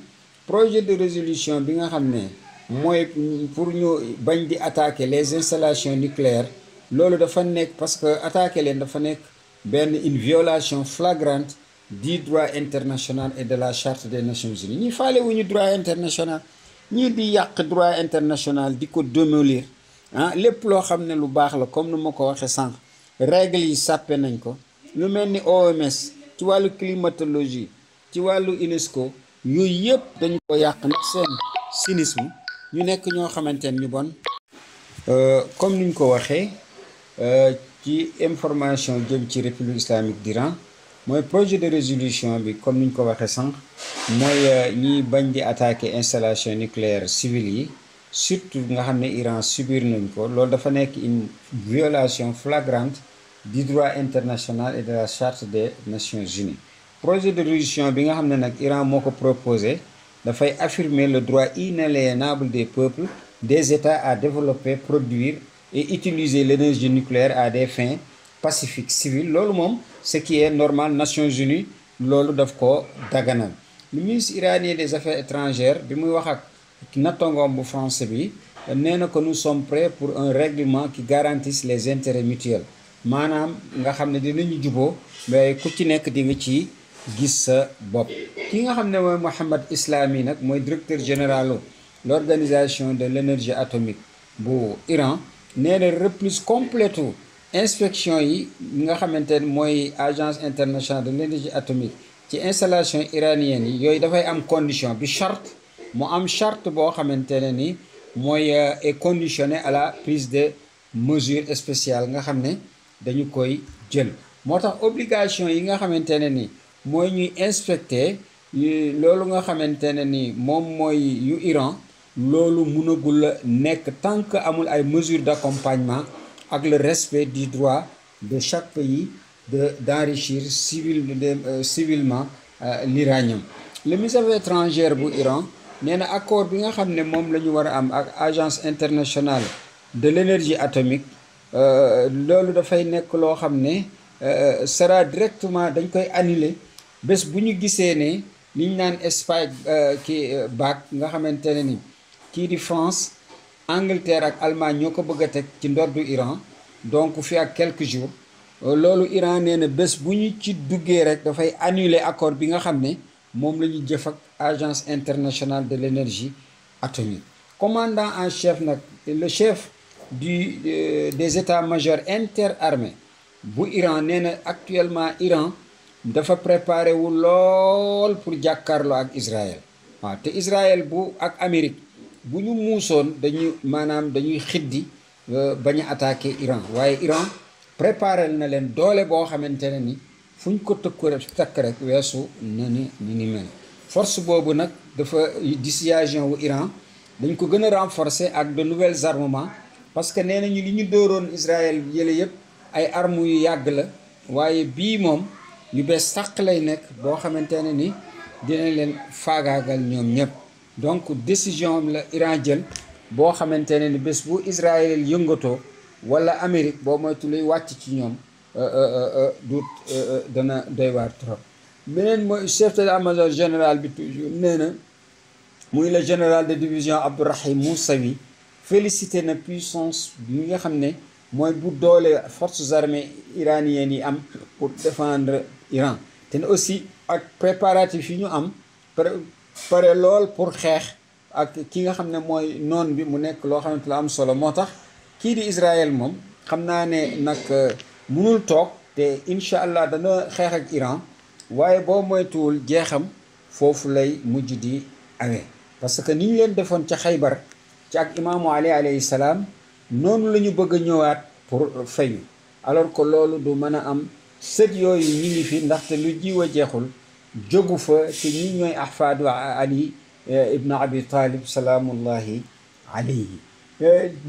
projet de résolution bi nga xam ne mooy pour ñu bañ di attaquer les installations nucléaires loolu dafa nekk parce que attaquer leen dafa nekk benn une violation flagrante du droit international et de la charte des nations unies. ñi faale wuñu droit international ñii di yàq droit international di ko démolir lépp loo xam ne lu baax la comme nu ma ko waxee sànq règles yi sàppe nañ ko lu mel ni OMS ci wàllu climatologie ci wàllu UNESCO yooyu yëpp dañu ko yàq nag seen cynisme ñu nekk ñoo xamante ne ñu bon comme niñ ko waxee ci information jëm ci république islamique d'Iran mooy projet de résolution bi comme niñ ko waxee sànq mooy ñiy bañ di attaquer installation nucléaire civile yi surtout nga xam ne Iran subir nañ ko loolu dafa nekk une violation flagrante du droit international et de la charte des Nations Unies. Projet de résolution bi nga xam ne nag Iran moo ko proposé dafay affirmer le droit inaliénable des peuples des États à développer, produire et utiliser l'énergie nucléaire à des fins pacifiques civiles. Loolu moom ce qui est normal, Nations Unies loolu daf ko daganal. Le ministre iranien des Affaires étrangères bi muy wax ak nattangoom bu français bi nee na que nous sommes prêts pour un règlement qui garantisse les intérêts mutuels maanaam nga xam ne dinañu juboo mais ku ci nekk di nga ci gis sa bopp. ki nga xam ne mooy Mohammad Islami nag mooy directeur général l'organisation de l'énergie atomique bu Iran nee na reprise complète inspection yi nga xamante ne mooy agence internationale de l'énergie atomique ci installation iranienne yi yooyu dafay am condition bi charte mu am charte boo xamante ne ni mooy est conditionné à la prise de mesures spéciales nga xam ne dañu koy jël. moo tax obligation yi nga xamante ne ni mooy ñuy inspecter loolu nga xamante ne ni moom mooy yu Iran loolu mënagul nekk tant que amul ay mesures d'accompagnement ak le respect du droit de chaque pays d'enrichir civilement l'uranium. Le ministre des Affaires étrangères bu Iran nee na accord bi nga xam ne moom la ñu war a am ak agence internationale de l'énergie atomique loolu dafay nekk loo xam ne sera directement dañ koy annuler bés bu ñu gisee ne li ñu naan Espagne bac nga xamante ne ni kii di France Angleterre ak Allemagne ñoo ko bëgg a teg ci ndoddu Iran donc fi ak quelques jours loolu Iran nee na bés bu ñu ci duggee rek dafay annuler accord bi nga xam ne moom la ñu jëf ak agence internationale de l'énergie atomique. Commandant en chef nag le chef des états-majors interarmés bu Iran nee na actuellement Iran dafa préparé wu lool pour jàkkaarloo ak Israël waaw te Israël bu ak Amérique bu ñu muusoon dañuy xiddi bañ a attaquer Iran waaye Iran préparé na leen doole boo xamante ne ni fu ñu ko takk rek weesu na ni mel. Force boobu nag dafa dissuasion wu Iran dañ ko gën a renforcer ak de nouvelles armements parce que nee nañu li ñu dóoroon Israël yële yëpp ay armes yu yàgg la waaye bii moom yu bees sàq lay nekk boo xamante ne ni dina leen faagaagal ñoom ñëpp. Donc décision la Iran jël boo xamante ne ni bés bu Israël yëngatoo wala Amérique boo moytu luy wàcc ci ñoom dana doy waar trop. beneen mooy chef d'état-major général bi toujours nee na muy le général de division Abdourahim Moussavi félicité na puissance bi nga xam ne mooy bu doole forces armées iraniennes yi am pour défendre Iran te ne aussi ak préparatifs yi ñu am pare lool pour xeex ak ki nga xam ne mooy noon bi mu nekk loo xamante la am solo moo tax kii di Israël moom xam naa ne nag mënul toog te incha allah dana xeex ak Iran waaye boo moytuwul jeexam foofu lay mujj di awee parce que ni ñu leen defoon ca Xaybar ci ak imaamu Ali alayhi salaam noonu la ñu bëgg a ñëwaat pour fayu alors que loolu du mën a am sët yooyu ñi ngi fi ndaxte lu jiw a jeexul jógu fa te ñi ñooy ahfaadu Ali ibn Abi Talib salaamullahi alayhi.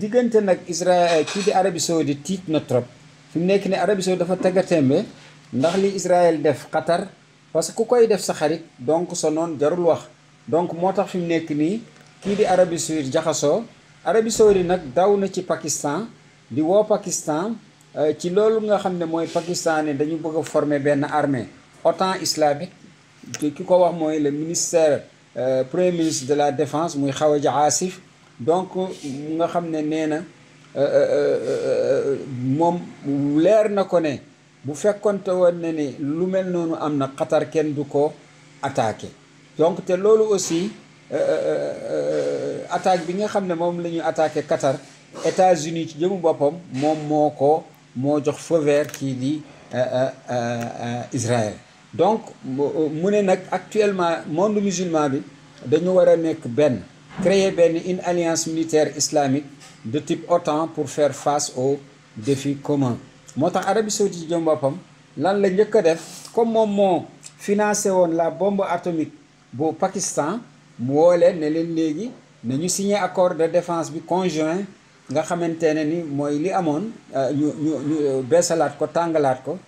diggante nag Israël kii di Arabie Saoudite tiit na trop fi mu nekk ne Arabie Saoudite dafa taggatémbe ndax li Israël def Qatar parce que ku koy def sa xarit donc sa noon jarul wax donc moo tax fi mu nekk nii kii di Arabie Saoudite jaxasoo Arabie Saoudite nag daw na ci Pakistan di woo Pakistan ci loolu nga xam ne mooy Pakistan ne dañu bëgg a former benn armée OTAN islamique ki ko wax mooy le ministère premier ministre de la défense muy Khawaja Asif donc nga xam ne nee na moom leer na ko ne bu fekkonte woon ne ni lu mel noonu am na Qatar kenn du ko attaqué donc te loolu aussi attaque bi nga xam ne moom la ñu attaqué Qatar États-Unis ci jëmu boppam moom moo jox feu vert kii di Israël donc mu ne nag actuellement monde musulman bi dañu war a nekk benn créer une alliance militaire islamique de type OTAN pour faire face aux défis communs moo tax Arabie Saoudite ci jëm boppam lan la njëkk a def comme moom moo financé woon la bombe atomique bu Pakistan mu woo leen ne leen léegi nañu signé accord de défense bi conjoint nga xamante ne ni mooy li amoon ñu beesalaat ko tàngalaat ko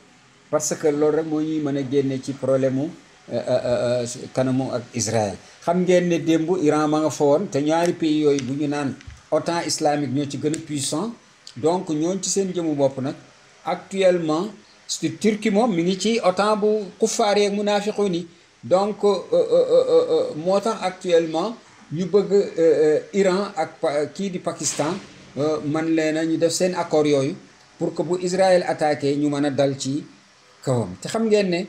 parce que loolu rek moo ñuy mën a génne ci problème mu kanamu ak Israël. xam ngeen ne démb Iran ma nga fa woon te ñaari pays yooyu bu ñu naan OTAN islamique ñoo ci gën a puissant donc ñooñ ci seen jëmu bopp nag actuellement Turquie moom mi ngi ci OTAN bu kuffaar yeeg munaafiqun yi donc moo tax actuellement ñu bëgg Iran ak kii di Pakistan man leen a ñu def seen accord yooyu pour que bu Israël attaqué ñu mën a dal ci kawam te xam ngeen ne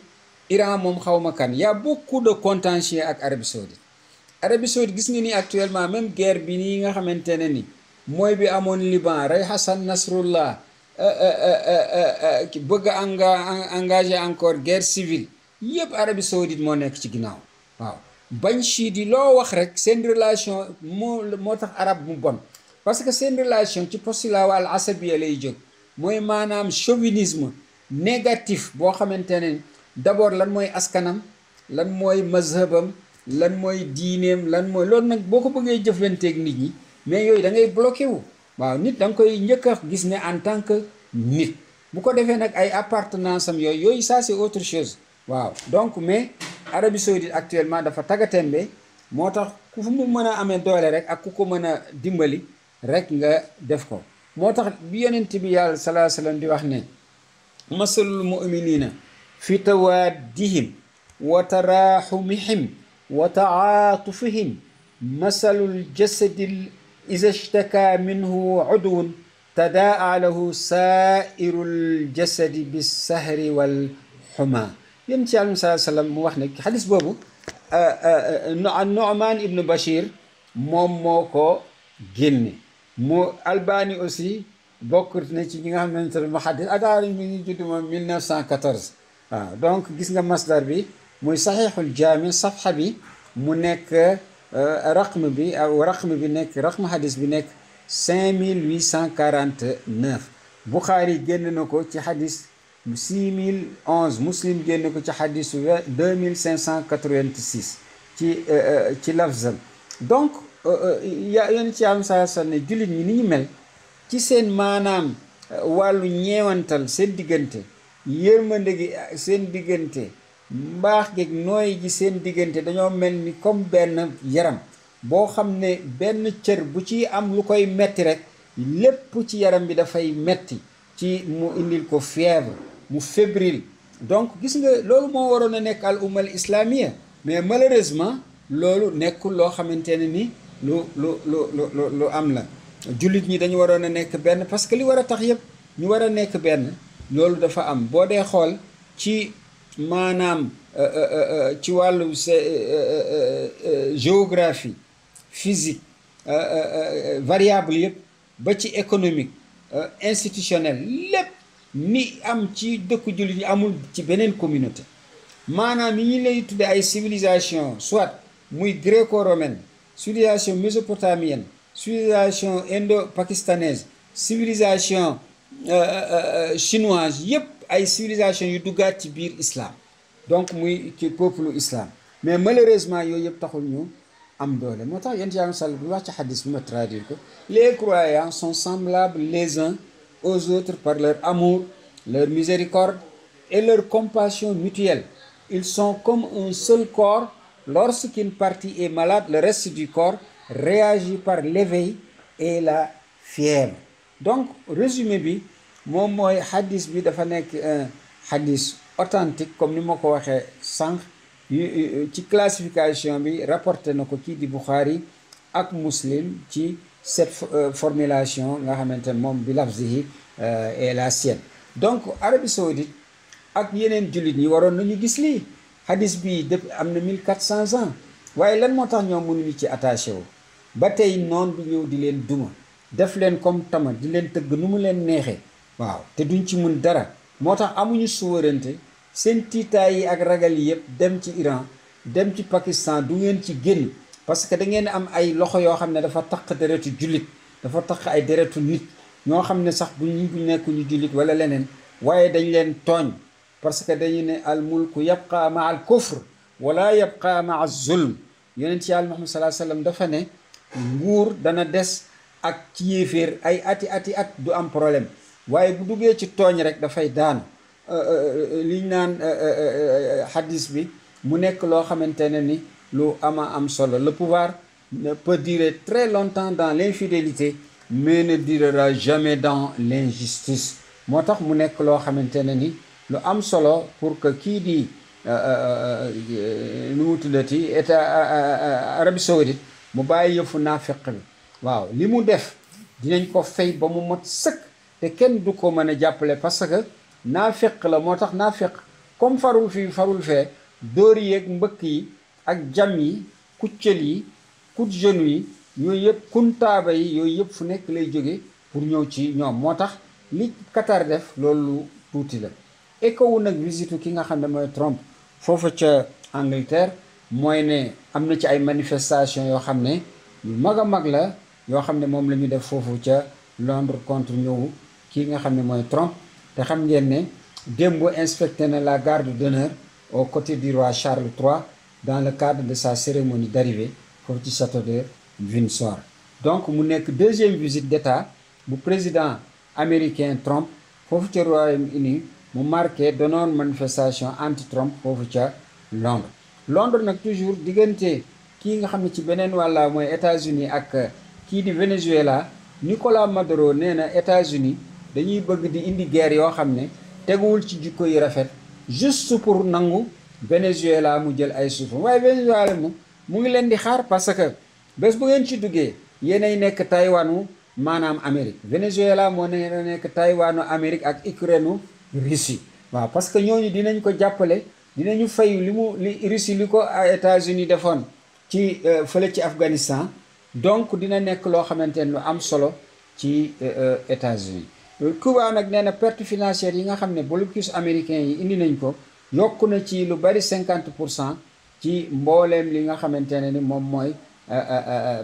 Iran moom xawma kan y a beaucoup de contentieux ak Arabie Saoudite. Arabie Saoudite gis nga ni actuellement même guerre bi nii nga xamante ne ni mooy bi amoon Liban rey Hassan Nasrallah bëgg engagé encore guerre civile yëpp Arabie Saoudite moo nekk ci ginnaaw waaw bañ chiite yi loo wax rek seen relation moo tax arab mu bon parce que seen relation ci postula al asabiya lay jóg mooy maanaam chauvinisme négatif boo xamante ne d'abord lan mooy askanam lan mooy mazhabam lan mooy diineem lan mooy loolu nag boo ko bëggee jëflanteeg nit ñi mais yooyu da ngay bloqué wu waaw nit da nga koy njëkk a gis ne en tant que nit bu ko defee nag ay appartenance am yooyu ça c'est autre chose waaw donc mais Arabie Saoudite actuellement dafa tagatembe moo tax ku fu mu mën a amee doole rek ak ku ko mën a dimbali rek nga def ko moo tax bi yonent bi yàlla sallallahu alayhi wasallam di wax ne masalul mu'minina fi tawaddihim wa taraxumihim wa taatufihim masalul jasadil iza ishtaka minhu udwun tadaa lahu sairul jasadi bissahri wal xuma yéen ci àlum saa sallam mu wax ne xadis boobu Nu'man ibnu Bashir moom moo ko génne mu Albani aussi bokk na ci ñi nga xamante ne muhaddis adaari mi ngi judd moom 1914 waaw donc gis nga masdar bi muy saxiixul jaami safxa bi mu nekk raqm bi nekk raqm xadis bi nekk 5849 Bukhari génn na ko ci xadis 6011 Muslim génn ko ci xadisu 2586 ci lafzam donc yéen ci am saa sa ne jullit ñi ni ñu mel ci seen maanaam wàllu ñeewantal seen diggante yërmande gi seen diggante mbaax geeg nooy gi seen diggante dañoo mel ni comme benn yaram boo xam ne benn cër bu ci am lu koy metti rek lépp ci yaram bi dafay metti ci mu indil ko fièvre mu fébrile donc gis nga loolu moo waroon a nekk al umma al islamia mais malheureusement loolu nekkul loo xamante ne ni lu am la jullit ñi dañu waroon a nekk benn parce que li war a tax yëpp ñu war a nekk benn loolu dafa am boo dee xool ci maanaam ci wàllu géographie physique variable yëpp ba ci économique institutionnel lépp ni am ci dëkku jullit ñi amul ci beneen communauté maanaam yi ñu lay tudde ay civilisation soit muy gréco-romaine civilisation mésopotamienne civilisation indo-pakistanaise civilisation chinoise yëpp ay civilisation yu duggaat ci biir islam donc muy ci peuple islam mais malheureusement yooyu yëpp taxul ñu am doole moo tax yonent Yàlla sall bu wax ci xadis bi ma traduire ko les croyants sont semblables les uns aux autres par leur amour leur miséricorde et leur compassion mutuelle ils sont comme un seul corps lorsqu'une partie est malade le reste du corps réagit par l'éveil et la fièvre donc résumé bi moom mooy xadis bi dafa nekk un xadis authentique comme ni ma ko waxee sànq ci classification bi rapporté na ko kii di Bukhari ak Muslim ci cette formulation nga xamante ne moom bi lafzihi et la sienne donc Arabie Saoudite ak yeneen jullit ñi waroon nañu gis lii xadis bi depuis am na 1400 ans waaye lan moo tax ñoom mënuñu ci attaché wu ba tey noon bi ñëw di leen duma def leen comme tama di leen tëgg nu mu leen neexee waaw te duñ ci mun dara moo tax amuñu souveraineté seen tiitaay yi ak ragal yi yëpp dem ci Iran dem ci Pakistan du ngeen ci génn parce que da ngeen am ay loxo yoo xam ne dafa taq deretu jullit dafa taq ay deretu nit ñoo xam ne sax bu nekk ñu jullit wala leneen waaye dañ leen tooñ parce que dañu ne al mulku yabqa ma al kufr wala yabqa ma al zulm yonent ci Yàlla Muhammad sallallahu alayhi wasallam dafa ne nguur dana des ak ci yéeféer ay ati at du am problème waaye bu duggee ci tooñ rek dafay daanu liñ naan hadis bi mu nekk loo xamante ne ni lu am solo. Le pouvoir peut durer très longtemps dans l'infidélité mais ne durera jamais dans l'injustice. moo tax mu nekk loo xamante ne ni lu am solo pour que kii di nu mu tuddati état Arabie Saoudite mu bàyyi yëfu naafeq bi. waaw li mu def dinañ ko fay ba mu mot sëkk te kenn du ko mën a jàppale parce que naafeq la. moo tax naafeq comme farul fii farul fee dóor yi ak mbëkk yi ak jam yi kuccel yi coup de genou yi yooyu yëpp kuntaaba yi yooyu yëpp fu nekk lay jóge pour ñëw ci ñoom. moo tax li Qatar def loolu tuuti la. ekowu nag visitu ki nga xam ne mooy Trump foofu ca Angleterre mooy ne am na ci ay manifestation yoo xam ne yu mag a mag la yoo xam ne moom la ñu def foofu ca Londres contre ñëwu kii nga xam ne mooy Trump. te xam ngeen ne démb inspecté na la garde d'honneur aux côtés du roi Charles III dans le cadre de sa cérémonie d'arrivée foofu ci château de Windsor. donc mu nekk deuxième visite d'État bu président américain Trump foofu ca Royaume-Uni mu marqué donoon manifestation anti-Trump foofu ca Londres. Londres nag toujours diggante kii nga xam ne ci beneen wàlla mooy États-Unis ak kii di Venezuela. Nicolas Maduro nee na États-Unis dañuy bëgg di indi guerre yoo xam ne teguwul ci jikko yi rafet juste pour nangu Venezuela mu jël ay suufam. waaye Venezuela mu ngi leen di xaar parce que bés bu ngeen ci duggee yéenay nekk Taïwanu maanaam Amérique. Venezuela moo ne nekk Taïwanu Amérique ak Ukraine Russie. waaw parce que ñooñu dinañ ko jàppale dinañu fayu li Russie li ko États-Unis defoon ci fële ci Afghanistan. donc dina nekk loo xamante ne lu am solo ci États-Unis. Cuba nag nee na perte financière yi nga xam ne blocus américain yi indi nañ ko yokku na ci lu bari 50% ci mbooleem li nga xamante ne ni moom mooy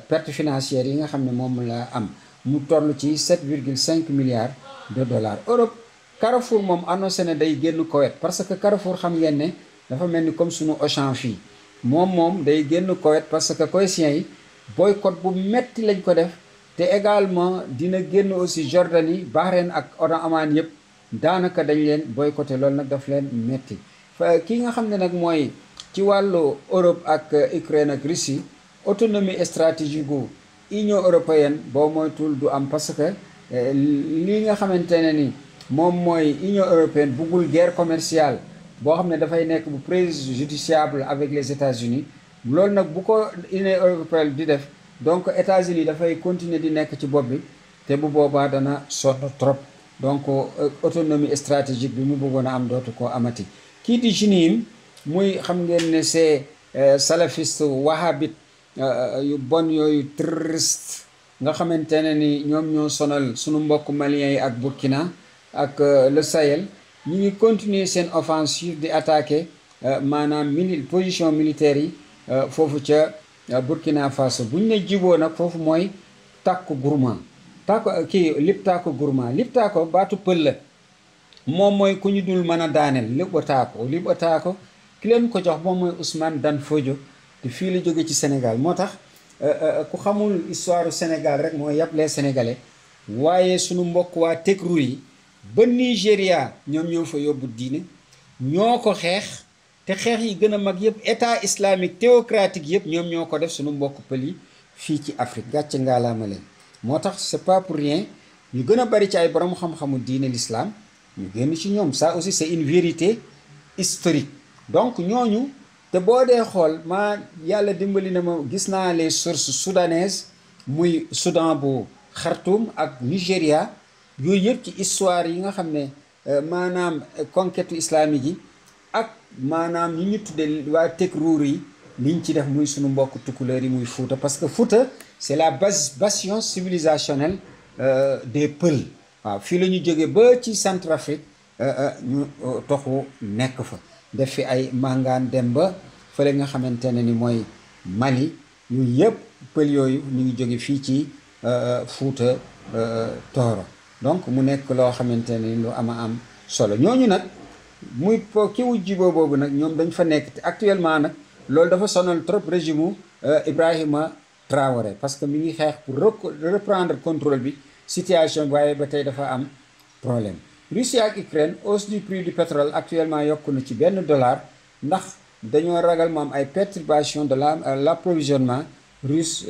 perte financière yi nga xam ne moom la am mu toll ci 7,5 milliards de dollars. Europe Carrefour moom annoncé na day génn Koweït parce que Carrefour xam ngeen ne dafa mel ni comme sunu Auchan fii moom day génn Koweït parce que koweïtiens yi boycott bu metti lañ ko def. te également dina génn aussi Jordanie Bahreïn ak Oman yëpp daanaka dañ leen boycotté loolu nag daf leen metti. ki nga xam ne nag mooy ci wàllu Europe ak Ukraine ak Russie autonomie stratégique gu Union européenne boo moytul du am parce que li nga xamante ne ni moom mooy Union européenne buggul guerre commerciale boo xam ne dafay nekk bu préjudiciable avec les États-Unis loolu nag bu ko Union européenne di def. donc États-Unis dafay continuer di nekk ci bopp bi te bu boobaa dana sonn trop donc autonomie stratégique bi mu bëggoon a am dootu ko amati. kii di Jenin muy xam ngeen ne c'est salafiste wahhabite yu bon yooyu terroriste nga xamante ne ni ñoom ñoo sonal sunu mbokk maliens yi ak Burkina ak le Sahel ñu ngi continuer seen offensive di attaquer maanaam position militaire yi foofu ca Burkina Faso. buñ ne jiboo nag foofu mooy tàkku gourmand liptaako gourmand liptaako baatu pël la moom mooy ku ñu dul mën a daaneel liptaako ki leen ko jox moom mooy Ousmane Dan Fodio te fii la jóge ci Sénégal. moo tax ku xamul histoire du Sénégal rek mooy yàpp les Sénégalais waaye sunu mbokk waa Tekru yi ba Nigéria ñoom ñoo fa yóbbu diine ñoo ko xeex te xeex yi gën a mag yëpp état islamique théocratique yëpp ñoom ñoo ko def suñu mbokk pël yi fii ci Afrique gàcce ngaalaama leen. moo tax c'est pas pour rien ñu gën a bari ci ay borom xam-xamu diine l'islam ñu génn ci ñoom ça aussi c'est une vérité historique. donc ñooñu te boo dee xool yàlla dimbali na ma gis naa les sources soudanaises muy Soudan bu Khartoum ak Nigéria yooyu yëpp ci histoire yi nga xam ne maanaam conquête islamique yi ak maanaam ñi ñu tudde waa Tekruur yi liñ ci def muy sunu mbokk tukkuleer yi muy Fouta parce que Fouta c'est la bastion civilisationnelle des Peuls. waaw fii la ñu jógee ba ci Centrafrique ñu toxu nekk fa def fi ay mangaan dem ba fële nga xamante ne ni mooy Mali yooyu yëpp pël yooyu ñu ngi jóge fii ci Fouta Tooro. donc mu nekk loo xamante ni lu am solo ñooñu nag muy kiwu jiboo boobu nag ñoom dañ fa nekk te actuellement nag loolu dafa sonal trop régime Ibrahima Traoré parce que mi ngi xeex pour reprendre contrôle bi situation bi waaye ba tey dafa am problème. Russie ak Ukraine hausse du prix du pétrole actuellement yokku na ci $1 ndax dañoo ragal mu am ay perturbations de l'approvisionnement russe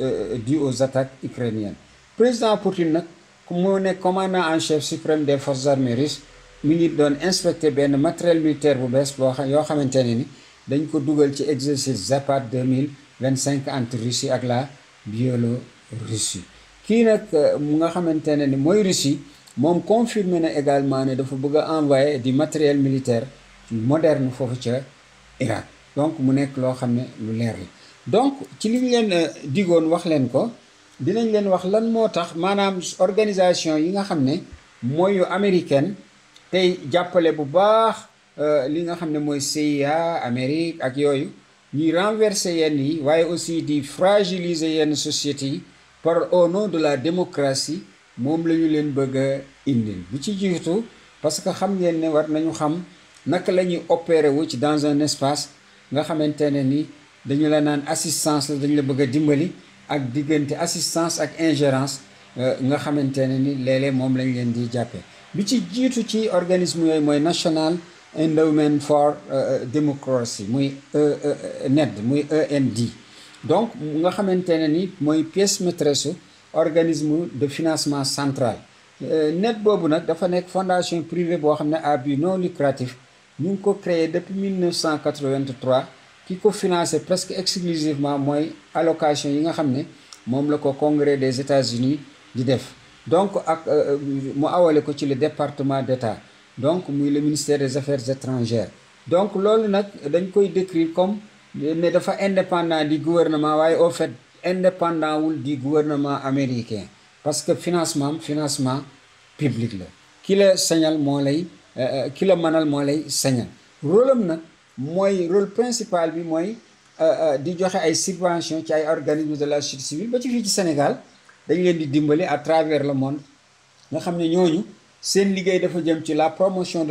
dû aux attaques ukrainiennes. Président Poutine nag moo nekk commandant en chef suprême des forces armées russes mi ngi doon inspecté benn matériel militaire bu bees boo xam yoo xamante ne ni dañ ko dugal ci exercice Zapad 2025 entre Russie ak la Biélorussie. Kii nag mu nga xamante ne ni mooy Russie moom confirmé na également ne dafa bëgg a envoyer du matériel militaire moderne foofu ca Irak donc mu nekk loo xam ne lu leer la. Donc ci li ñu leen digoon wax leen ko dinañ leen wax lan moo tax maanaam organisation yi nga xam ne mooy yu américaine tey jàppale bu baax li nga xam ne mooy CIA Amérique ak yooyu ñuy renverser yenn yi waaye aussi di fragiliser yenn sociétés yi par au nom de la démocratie moom la ñu leen bëgg a indil bu ci jiitu parce que xam ngeen ne war nañu xam naka la ñuy opérer wu ci dans un espace nga xamante ne ni dañu la naan assistance la dañu la bëgg a dimbali ak diggante assistance ak ingérence nga xamante ne ni léeg-léeg moom lañ leen di jàppee bi ci jiitu ci organisme yooyu mooy National Endowment for Democracy muy NED muy END donc nga xamante ne ni mooy pièce maîtresse organisme de financement central NED boobu nag dafa nekk fondation privée boo xam ne à but non lucratif ñu ngi ko créé depuis 1983 ki ko financé presque exclusivement mooy allocation yi nga xam ne moom la ko Congrès des États-Unis di def donc ak mu awale ko ci le département d'État donc muy le ministère des Affaires étrangères donc loolu nag dañ koy décrire comme ne dafa indépendant du gouvernement waaye au fait indépendant wul du gouvernement américain parce que financement public la ki la sañal moo lay ki la mënal moo lay sañal rôle am nag mooy rôle principal bi mooy di joxe ay subventions ci ay organismes de la société civile ba ci fii ci Sénégal dañ leen di dimbali à travers le monde nga xam ne ñooñu seen liggéey dafa jëm ci la promotion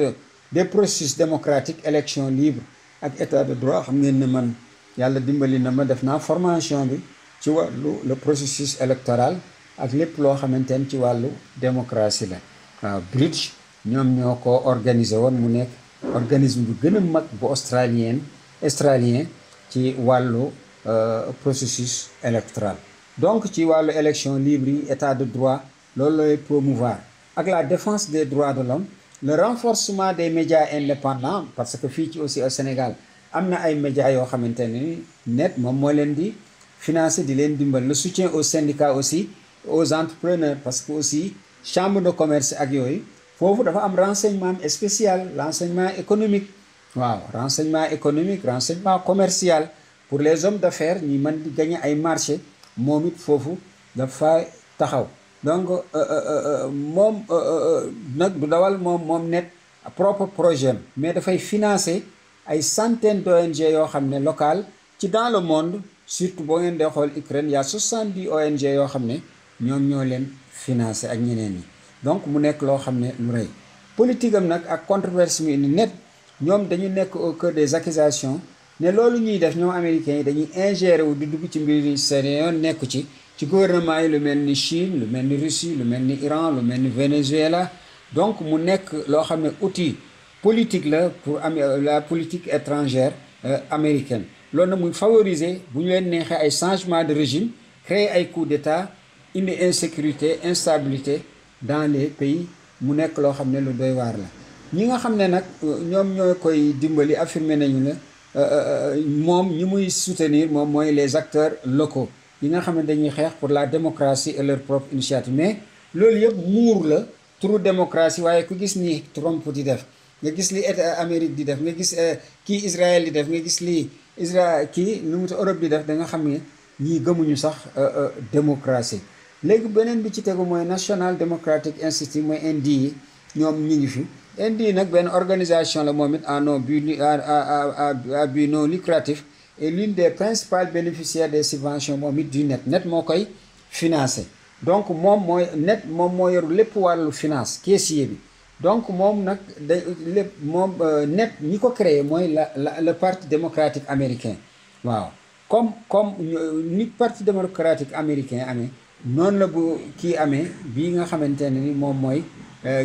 des processus démocratiques élection libre ak état de droit xam ngeen ne man yàlla dimbali na ma def naa formation bi ci wàllu le processus électoral ak lépp loo xamante ne ci wàllu démocratie la waaw Bridge ñoom ñoo ko organisé woon mu nekk organisme bu gën a mag bu australien ci wàllu processus électoral donc ci wàllu élection libre yi état de droit loolu lay promouvoir ak la défense des droits de l'homme le renforcement des médias indépendants parce que fii ci aussi au Sénégal am na ay médias yoo xamante ne ni net moom moo leen di financer di leen dimbal le soutien aux syndicats aussi aux entrepreneurs parce que aussi chambre de commerce ak yooyu foofu dafa am renseignement spécial renseignement économique waaw renseignement commercial pour les hommes d'affaires ñi mën di gagner ay marché moom it foofu dafa taxaw donc moom nag du dawal moom net propre projet mais dafay financer ay centaines d'ONG yoo xam ne local ci dans le monde surtout boo ngeen dee xool Ukraine y a 70 ONG yoo xam ne ñoom ñoo leen financer ak ñeneen ñi donc mu nekk loo xam ne lu rëy politique am nag ak controverse mi ni net ñoom dañu nekk au cœur des accusations ne loolu ñuy def ñoom américains yi dañuy ingérer wu di dugg ci mbir yi seen yoon nekku ci gouvernement yi lu mel ni Chine lu mel ni Russie lu mel ni Iran lu mel ni Venezuela donc mu nekk loo xam ne outil politique la pour la politique étrangère américaine loolu nag muy favoriser bu ñu leen neexee ay changement de régime créer ay coup d'état indi insécurité instabilité dans les pays mu nekk loo xam ne lu doy waar la ñi nga xam ne nag ñoom ñoo koy dimbali affirmer nañu la moom ñi muy soutenir moom mooy les acteurs locaux yi nga xam ne dañuy xeex pour la démocratie et leur propre initiative mais loolu yëpp muur la turu démocratie waaye ku gis ni Trump di def nga gis li état Amérique di def nga gis kii Israël di def nga gis lii kii nu mu Europe di def da nga xam ne ñii gëmuñu sax démocratie léegi beneen bi ci tegu mooy National Democratic Institute mooy NDI ñoom ñi ngi fi NDI nag benn organisation la moom it à but non lucratif et l'une des principales bénéficiaires des subventions moom it du net moo koy financé donc moom moo yoru lépp wàllu finance caissier bi donc moom nag net ñi ko créé mooy le parti démocratique américain waaw comme ni parti démocratique américain amee noonu la bu kii amee bii nga xamante ne ni moom mooy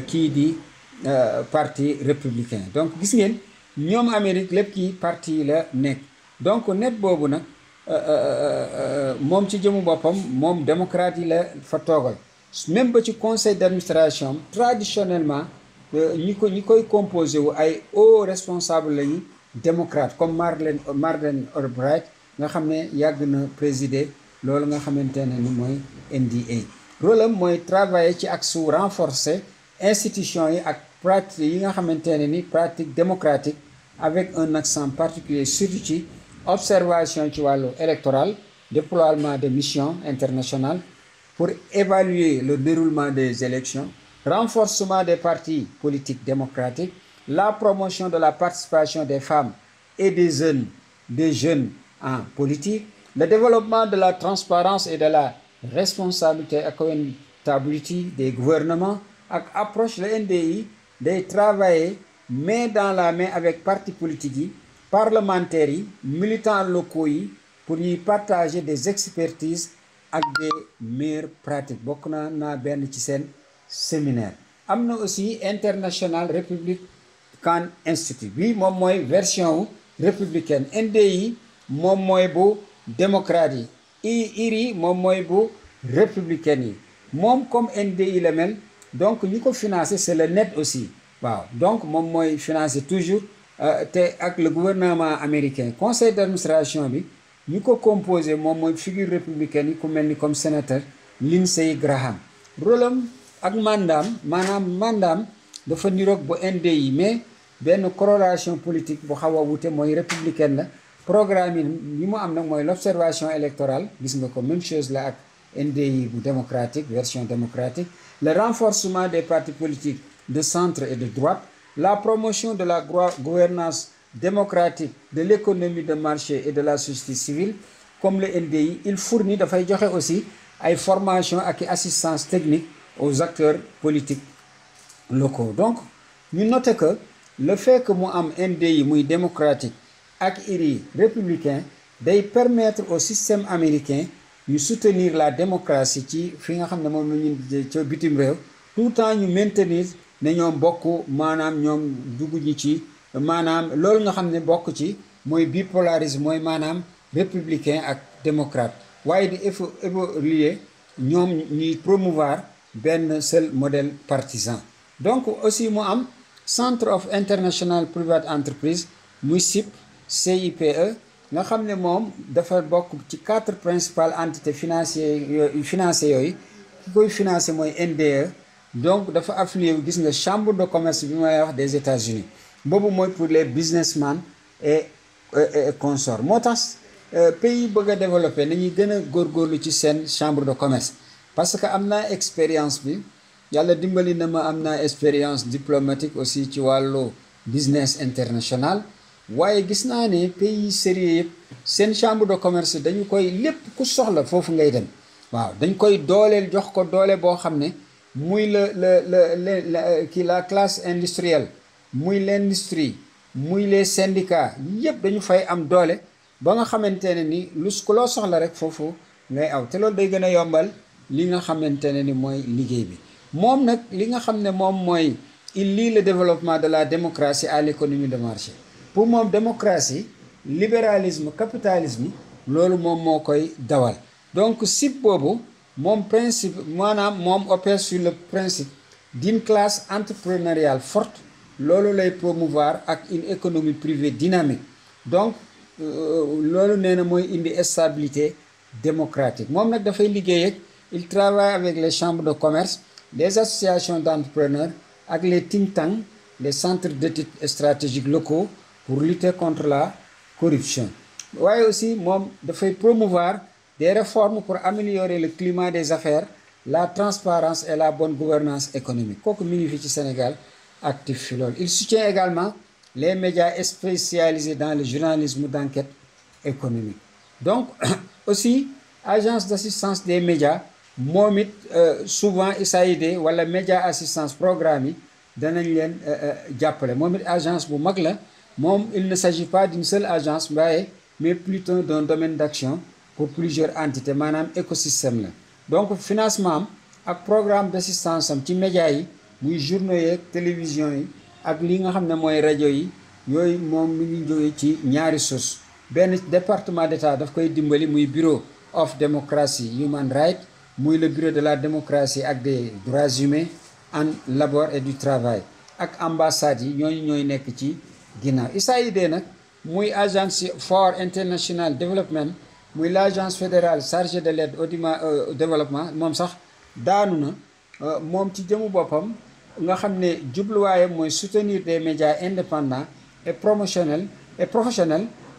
kii di parti républicain. donc gis ngeen ñoom Amérique lépp kii parti la nekk. donc net boobu nag moom ci jëmu boppam moom démocrate yi la fa toogal même ba ci conseil d'administration traditionnellement ñi koy composé wu ay hauts responsables lañu démocrate comme Madeleine Albright nga xam ne yàgg na présider loolu nga xamante ne ni mooy NDA. rôle am mooy travailler ci ak su renforcer institutions yi ak pratique yi nga xamante ne ni pratique démocratique avec un accent particulier surtout ci observation ci wàllu électoral, déploiement de missions internationales pour évaluer le déroulement des élections, renforcement des partis politiques démocratiques, la promotion de la participation des femmes et des jeunes en politique, le développement de la transparence et de la responsabilité accountability des gouvernements ak approche le NDI day travailler main dans la main avec partis politiques yi parlementaires yi militants locaux yi pour ñuy partager des expertises ak des meilleures pratiques. bokk naa benn ci seen séminaire. am na aussi International Republican Institute bi moom mooy version républicaine. NDI moom mooy bu démocrate yi IRI moom mooy bu républicaine yi. moom comme NDI la mel donc ñi ko financé c'est le net aussi waaw donc moom mooy financé toujours te ak le gouvernement américain. conseil d'administration bi ñi ko composé moom mooy figure républicaine yi ku mel ni comme sénateur Lindsey Graham. rôle am ak mandaam dafa niroog bu NDI mais benn coloration politique bu xaw a wute mooy républicaine la. programme yi mu am nag mooy l'observation électorale gis nga ko même chose la ak NDI bu démocratique version démocratique. le renforcement des partis politiques de centre et de droite, la promotion de la gouvernance démocratique de l'économie de marché et de la société civile. Comme le NDI, il fournit dafay joxe aussi ay formation ak assistance technique aux acteurs politiques locaux. donc ñu noter que le fait que mu am NDI muy démocratique ak IRI républicain day permettre au système américain ñu soutenir la démocratie ci fi nga xam ne moom la ñu ca bitim réew tout le temps ñu maintenir ne ñoom bokk maanaam ñoom dugg ñi ci maanaam loolu nga xam ne bokk ci mooy bipolarisme mooy maanaam républicain ak démocrate waaye di évoluer ñoom ñuy promouvoir benn seul modèle partisan. donc aussi mu am Centre of International Private Enterprise muy CIPE nga xam ne moom dafa bokk ci 4 principales entités financières yooyu ki koy financé mooy NDE. donc dafa affilié wu gis nga chambre de commerce bi may wax des États-Unis boobu mooy pour les businessmen et consorts. moo tax pays bëgg a développé nañuy gën a góorgóorlu ci seen chambre de commerce parce que am naa expérience bi yàlla dimbali na ma am naa expérience diplomatique aussi ci wàllu business international. waaye gis naa ne pays sérieux yëpp seen chambre de commerce dañu koy lépp ku soxla foofu ngay dem waaw dañ koy dooleel jox ko doole boo xam ne muy la classe industrielle muy l'industrie muy les syndicats yëpp dañu fay am doole ba nga xamante ne ni ku loo soxla rek foofu ngay aw te loolu day gën a yombal li nga xamante ne ni mooy liggéey bi. moom nag li nga xam ne moom mooy il lie le développement de la démocratie à l'économie de marché. pour moom démocratie libéralisme capitalisme loolu moom moo koy dawal. donc CIP boobu moom principe maanaam moom opère sur le principe d'une classe entrepreneuriale forte loolu lay promouvoir ak une économie privée dynamique. donc loolu nee na mooy indi stabilité démocratique. moom nag dafay liggéey ak il travaille avec les chambres de commerce les associations d'entrepreneurs ak les think tanks les centres d'études stratégiques locaux pour lutter contre la corruption. waaye aussi moom dafay promouvoir des réformes pour améliorer le climat des affaires la transparence et la bonne gouvernance économique. kooku mi ngi fi ci Sénégal actif fi loolu. il soutient également les médias spécialisés dans le journalisme d'enquête économique. donc aussi agence d'assistance des médias moom it souvent USAID wala média assistance programme yi danañ leen jàppale. moom it agence bu mag la. moom il ne s'agit pas d'une seule agence waaye mais plutôt d'un domaine d'action pour plusieurs entités maanaam écosystème la donc financement am ak programme d'assistance am ci médias yi muy journaux yeeg télévision yi ak li nga xam ne mooy rajo yi yooyu moom mi ngi jógee ci ñaari source benn département d'État daf koy dimbali muy bureau of democracy human rights muy le bureau de la démocratie ak des droits humains en labor et du travail ak ambassades yi ñooy nekk ci ginnaaw USAID nag muy agence for international development muy l'agence fédérale chargée de l'aide au développement moom sax daanu na moom ci jëmu boppam nga xam ne jubluwaayam mooy soutenir des médias indépendants et professionnels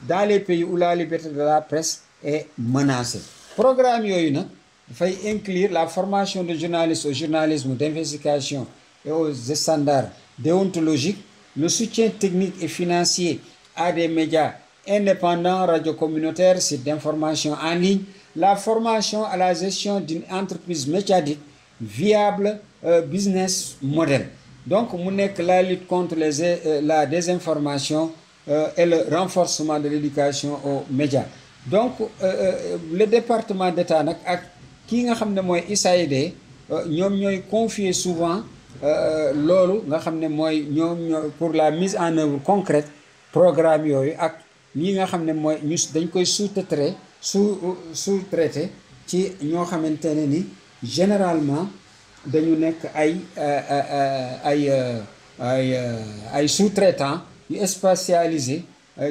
dans les pays où la liberté de la presse est menacée. Programme yooyu nag dafay inclure la formation de journalistes au journalisme d'investigation et aux standards déontologiques, le soutien technique et financier à des médias indépendants, radio communautaires, sites d'information en ligne, la formation à la gestion d'une entreprise médiatique viable, business model. Donc mu nekk la lutte contre la désinformation et le renforcement de l'éducation aux médias. Donc le département d'État nag ak kii nga xam ne mooy USAID ñoom ñooy confier souvent loolu nga xam ne mooy ñoom pour la mise en œuvre concrète programme yooyu ak lii nga xam ne mooy ñu dañ koy sous-traité ci ñoo xamante ne ni généralement dañu nekk ay sous-traitants yu spécialisé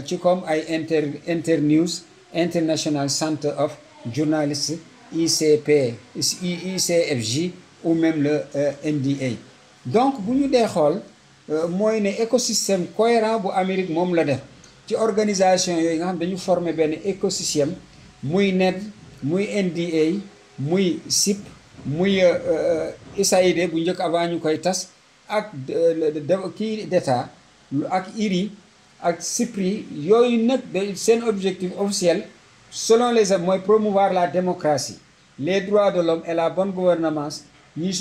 ci comme ay Internews International Center of Journalists ICFJ ou même le NDA. Donc bu ñu dee xool mooy ne écosystème cohérent bu Amérique moom la def ci organisation yooyu nga xam dañu former benn écosystème muy NED muy NDA muy SIP muy USAID bu njëkk avant ñu koy tas ak kii d'État ak IRI ak CIPRI yooyu nag seen objectif officiel selon les mooy promouvoir la démocratie les droits de l'homme et la bonne gouvernance ñuy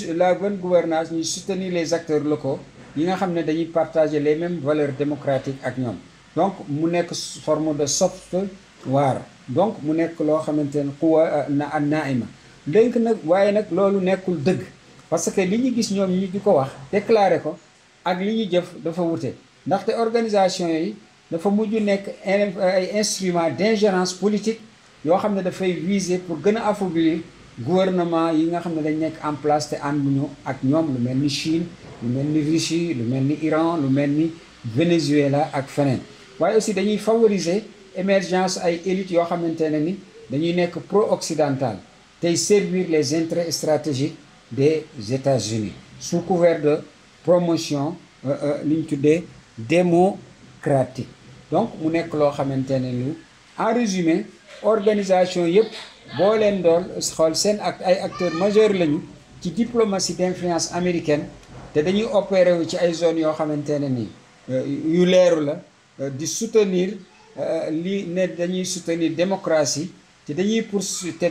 soutenir les acteurs locaux yi nga xam ne dañuy partager les mêmes valeurs démocratiques ak ñoom donc mu nekk forme de software donc mu nekk loo xamante ne xuwa naima léegi nag waaye nag loolu nekkul dëgg parce que li ñu gis ñoom ñi di ko wax déclarer ko ak li ñu jëf dafa wute ndaxte organisation yi dafa mujj nekk ay instruments d'ingérence politique yoo xam ne dafay viser pour gën a affaiblir gouvernement yi nga xam ne dañ nekk en place te ànduñu ak ñoom lu mel ni Chine lu mel ni Russie lu mel ni Iran lu mel ni Venezuela ak feneen waaye aussi dañuy favoriser émergence ay élites yoo xamante ne ni dañuy nekk pro-occidental tey servir les intérêts stratégiques des États-Unis sous couvert de promotion li ñu tuddee démocratique donc mu nekk loo xamante ne lu en résumé organisation yëpp boo leen doon xool seen ak ay acteurs majeurs lañu ci diplomatie d'influence américaine te dañuy opérer wu ci ay zones yoo xamante ne ni yu leeru la di soutenir dañuy soutenir démocratie te dañuy te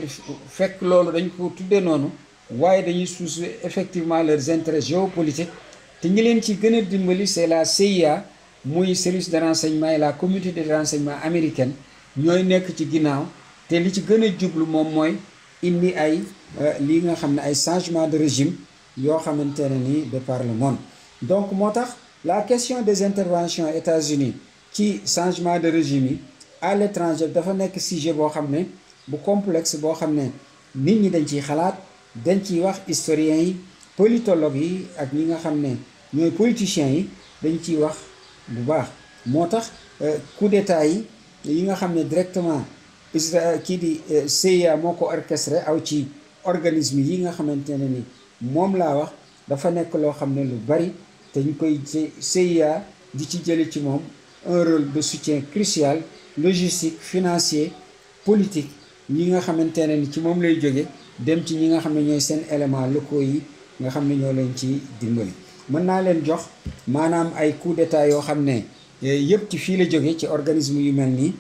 fekk loolu dañ ko tuddee noonu waaye dañuy soucier effectivement leurs intérêts géopolitiques te ñi leen ci gën a dimbali c'est la CIA muy service de renseignement et la communauté de renseignement américaine ñooy nekk ci ginnaaw te li ci gën a jublu moom mooy indi ay li nga xam ne ay changement de régime yoo xamante ne ni de par le monde donc moo tax la question des interventions États-Unis ci changement de régime yi à l'étranger dafa nekk sujet boo xam ne bu complexe boo xam ne nit ñi dañ ciy xalaat dañ ciy wax historiens yi politologues yi ak ñi nga xam ne ñooy politiciens yi dañ ciy wax bu baax moo tax coup d'état yi nga xam ne directement kii di CIA moo ko orchestré aw ci organisme yi nga xamante ne ni moom laa wax dafa nekk loo xam ne lu bari te ñu koy CIA di ci jële ci moom un rôle de soutien crucial logistique financier politique ñi nga xamante ne ni ci moom lay jóge dem ci ñi nga xam ne ñooy seen éléments locaux yi nga xam ne ñoo leen ci dimbali mën naa leen jox maanaam ay coup d'état yoo xam ne yëpp ci fii la jóge ci organisme yu mel nii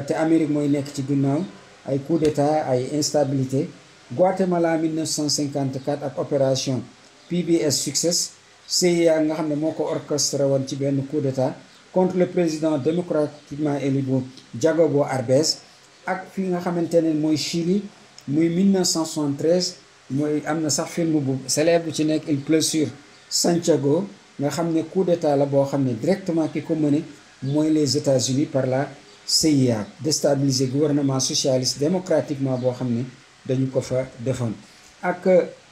te Amérique mooy nekk ci ginnaaw ay coup d'état ay instabilité Guatemala 1954 ak opération PBS Success CIA nga xam ne moo ko orchestré woon ci benn coup d'état contre le président démocratiquement élu bu Jacobo Arbenz. ak fi nga xamante ne mooy Chili muy 1973 mooy am na sax film bu célèbre ci nekk Il pleut sur Santiago nga xam ne coup d'état la boo xam ne directement ki ko mëne mooy les États-Unis par la CIA déstabiliser gouvernement socialiste démocratiquement boo xam ne dañu ko fa defoon. ak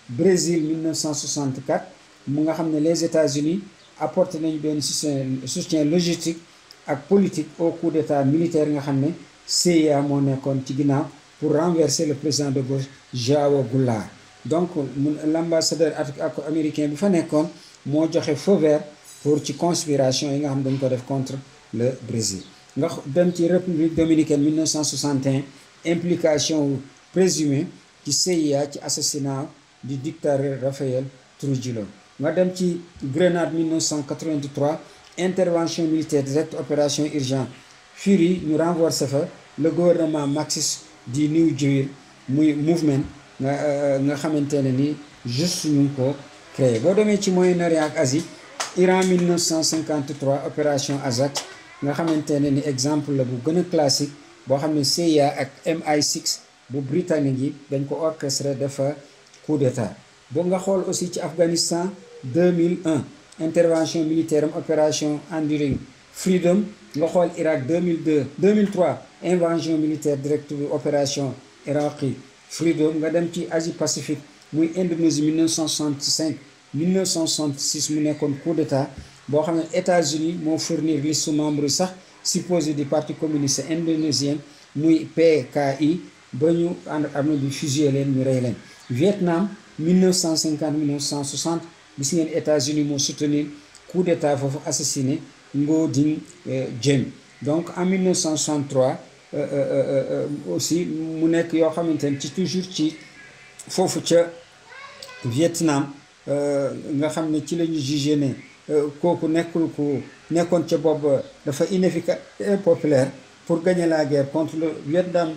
Brésil 1964 mu nga xam ne les États-Unis apporté nañu benn soutien logistique ak politique au coup d'état militaire nga xam ne CIA moo nekkoon ci ginnaaw pour renverser le président de gauche João Goulart. donc l'ambassadeur américain bi fa nekkoon moo joxe feu vert pour ci conspiration yi nga xam dañ ko def contre le Brésil. nga dem ci République dominicaine 1961 implication présumée ci CIA ci assassinat du dictateur Rafael Trujillo. nga dem ci Grenade 1983 intervention militaire directe opération urgente Fury ñu renversé fa le gouvernement marxiste du New Deal muy mouvement nga xamante ne ni juste ñu ngi ko créé. boo demee ci Moyen-Orient ak Asie Iran 1953 opération Azak nga xamante ne ni exemple la bu gën a classique boo xam ne CIA ak MI6 bu britannique yi dañ ko orchestré dafa coup d'état. boo nga xool aussi ci Afghanistan 2001 intervention militaire am opération Enduring Freedom. nga xool Irak 2003 invasion militaire directe opération Iraqi Freedom. nga dem ci Asie Pacifique muy Indonésie 1965 1966 mu nekkoon coup d'état boo xam ne États-Unis moo fournir liste membre sax supposé du parti communiste indonésien muy PKI ba ñu am na bi fusillé leen ñu rey leen. Vietnam 1950 1960 gis ngeen États-Unis moo soutenir coup d'état foofu assassiné Ngo Dinh Diem. donc en 1963 aussi mu nekk yoo xamante ne ci toujours ci foofu ca Vietnam nga xam ne ci la ñu jugé ne kooku nekkul ku nekkoon ca boobu dafa inefficace et populaire pour gagner la guerre contre le Vietnam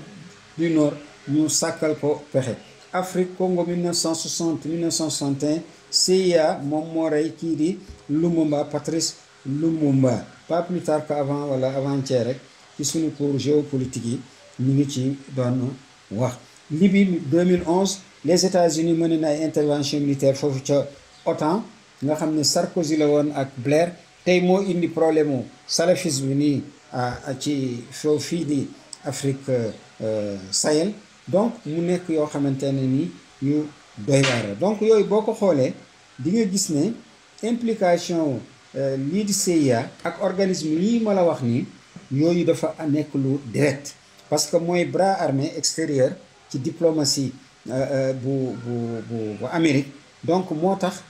du Nord ñu sàkkal ko pexe. Afrique Congo 1960 1961 CIA moom moo rey kii di Lumumba Patrice Lumumba pas plus tard qu'avant wala avant-hier rek ci suñu cours géopolitique yi ñu ngi ci doon wax. Libye 2011 les États-Unis mené na ay intervention militaire foofu ca OTAN nga xam ne Sarkozy la woon ak Blair tey moo indi problème mu salafisme bi nii ci foofu fii di Afrique Sahel. donc mu nekk yoo xamante ne ni yu doy waar. donc yooyu boo ko xoolee di nga gis ne implication lii di CIA ak organisme yii ma la wax nii yooyu dafa nekk lu direct parce que mooy bras armé extérieur ci diplomatie bu Amérique. donc moo tax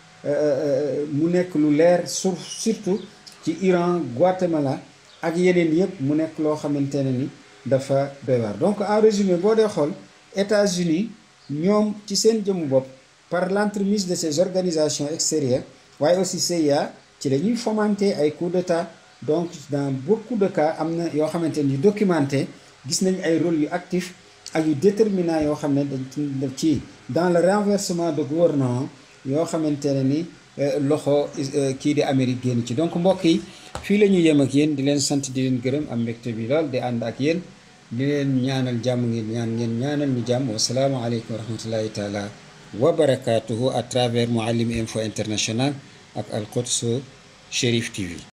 mu nekk lu leer surtout ci Iran Guatemala ak yeneen yëpp mu nekk loo xamante ne ni dafa doy waar. donc en résumé boo dee xool États-Unis ñoom ci seen jëmu bopp par l'entremise de ces organisations extérieures waaye aussi CIA ci la ñuy fomenter ay coups d'état. donc dans beaucoup de cas am na yoo xamante ni documenté gis nañ ay rôle yu actif ak yu déterminant yoo xam ne dañ ci dans le renversement de gouvernement yoo xamante ne ni loxo kii di Amérique génn ci. donc mbokk yi fii la ñu yem ak yéen di leen sant di leen gërëm am mbégte bi lool di ànd ak yéen di leen ñaanal jàmm ngeen ñaanal ñu jàmm. wasalaamaaleykum wa rahmatullahi taala wa barakaatuhu à travers Mouhalim Info International ak Al Quds Cherif TV.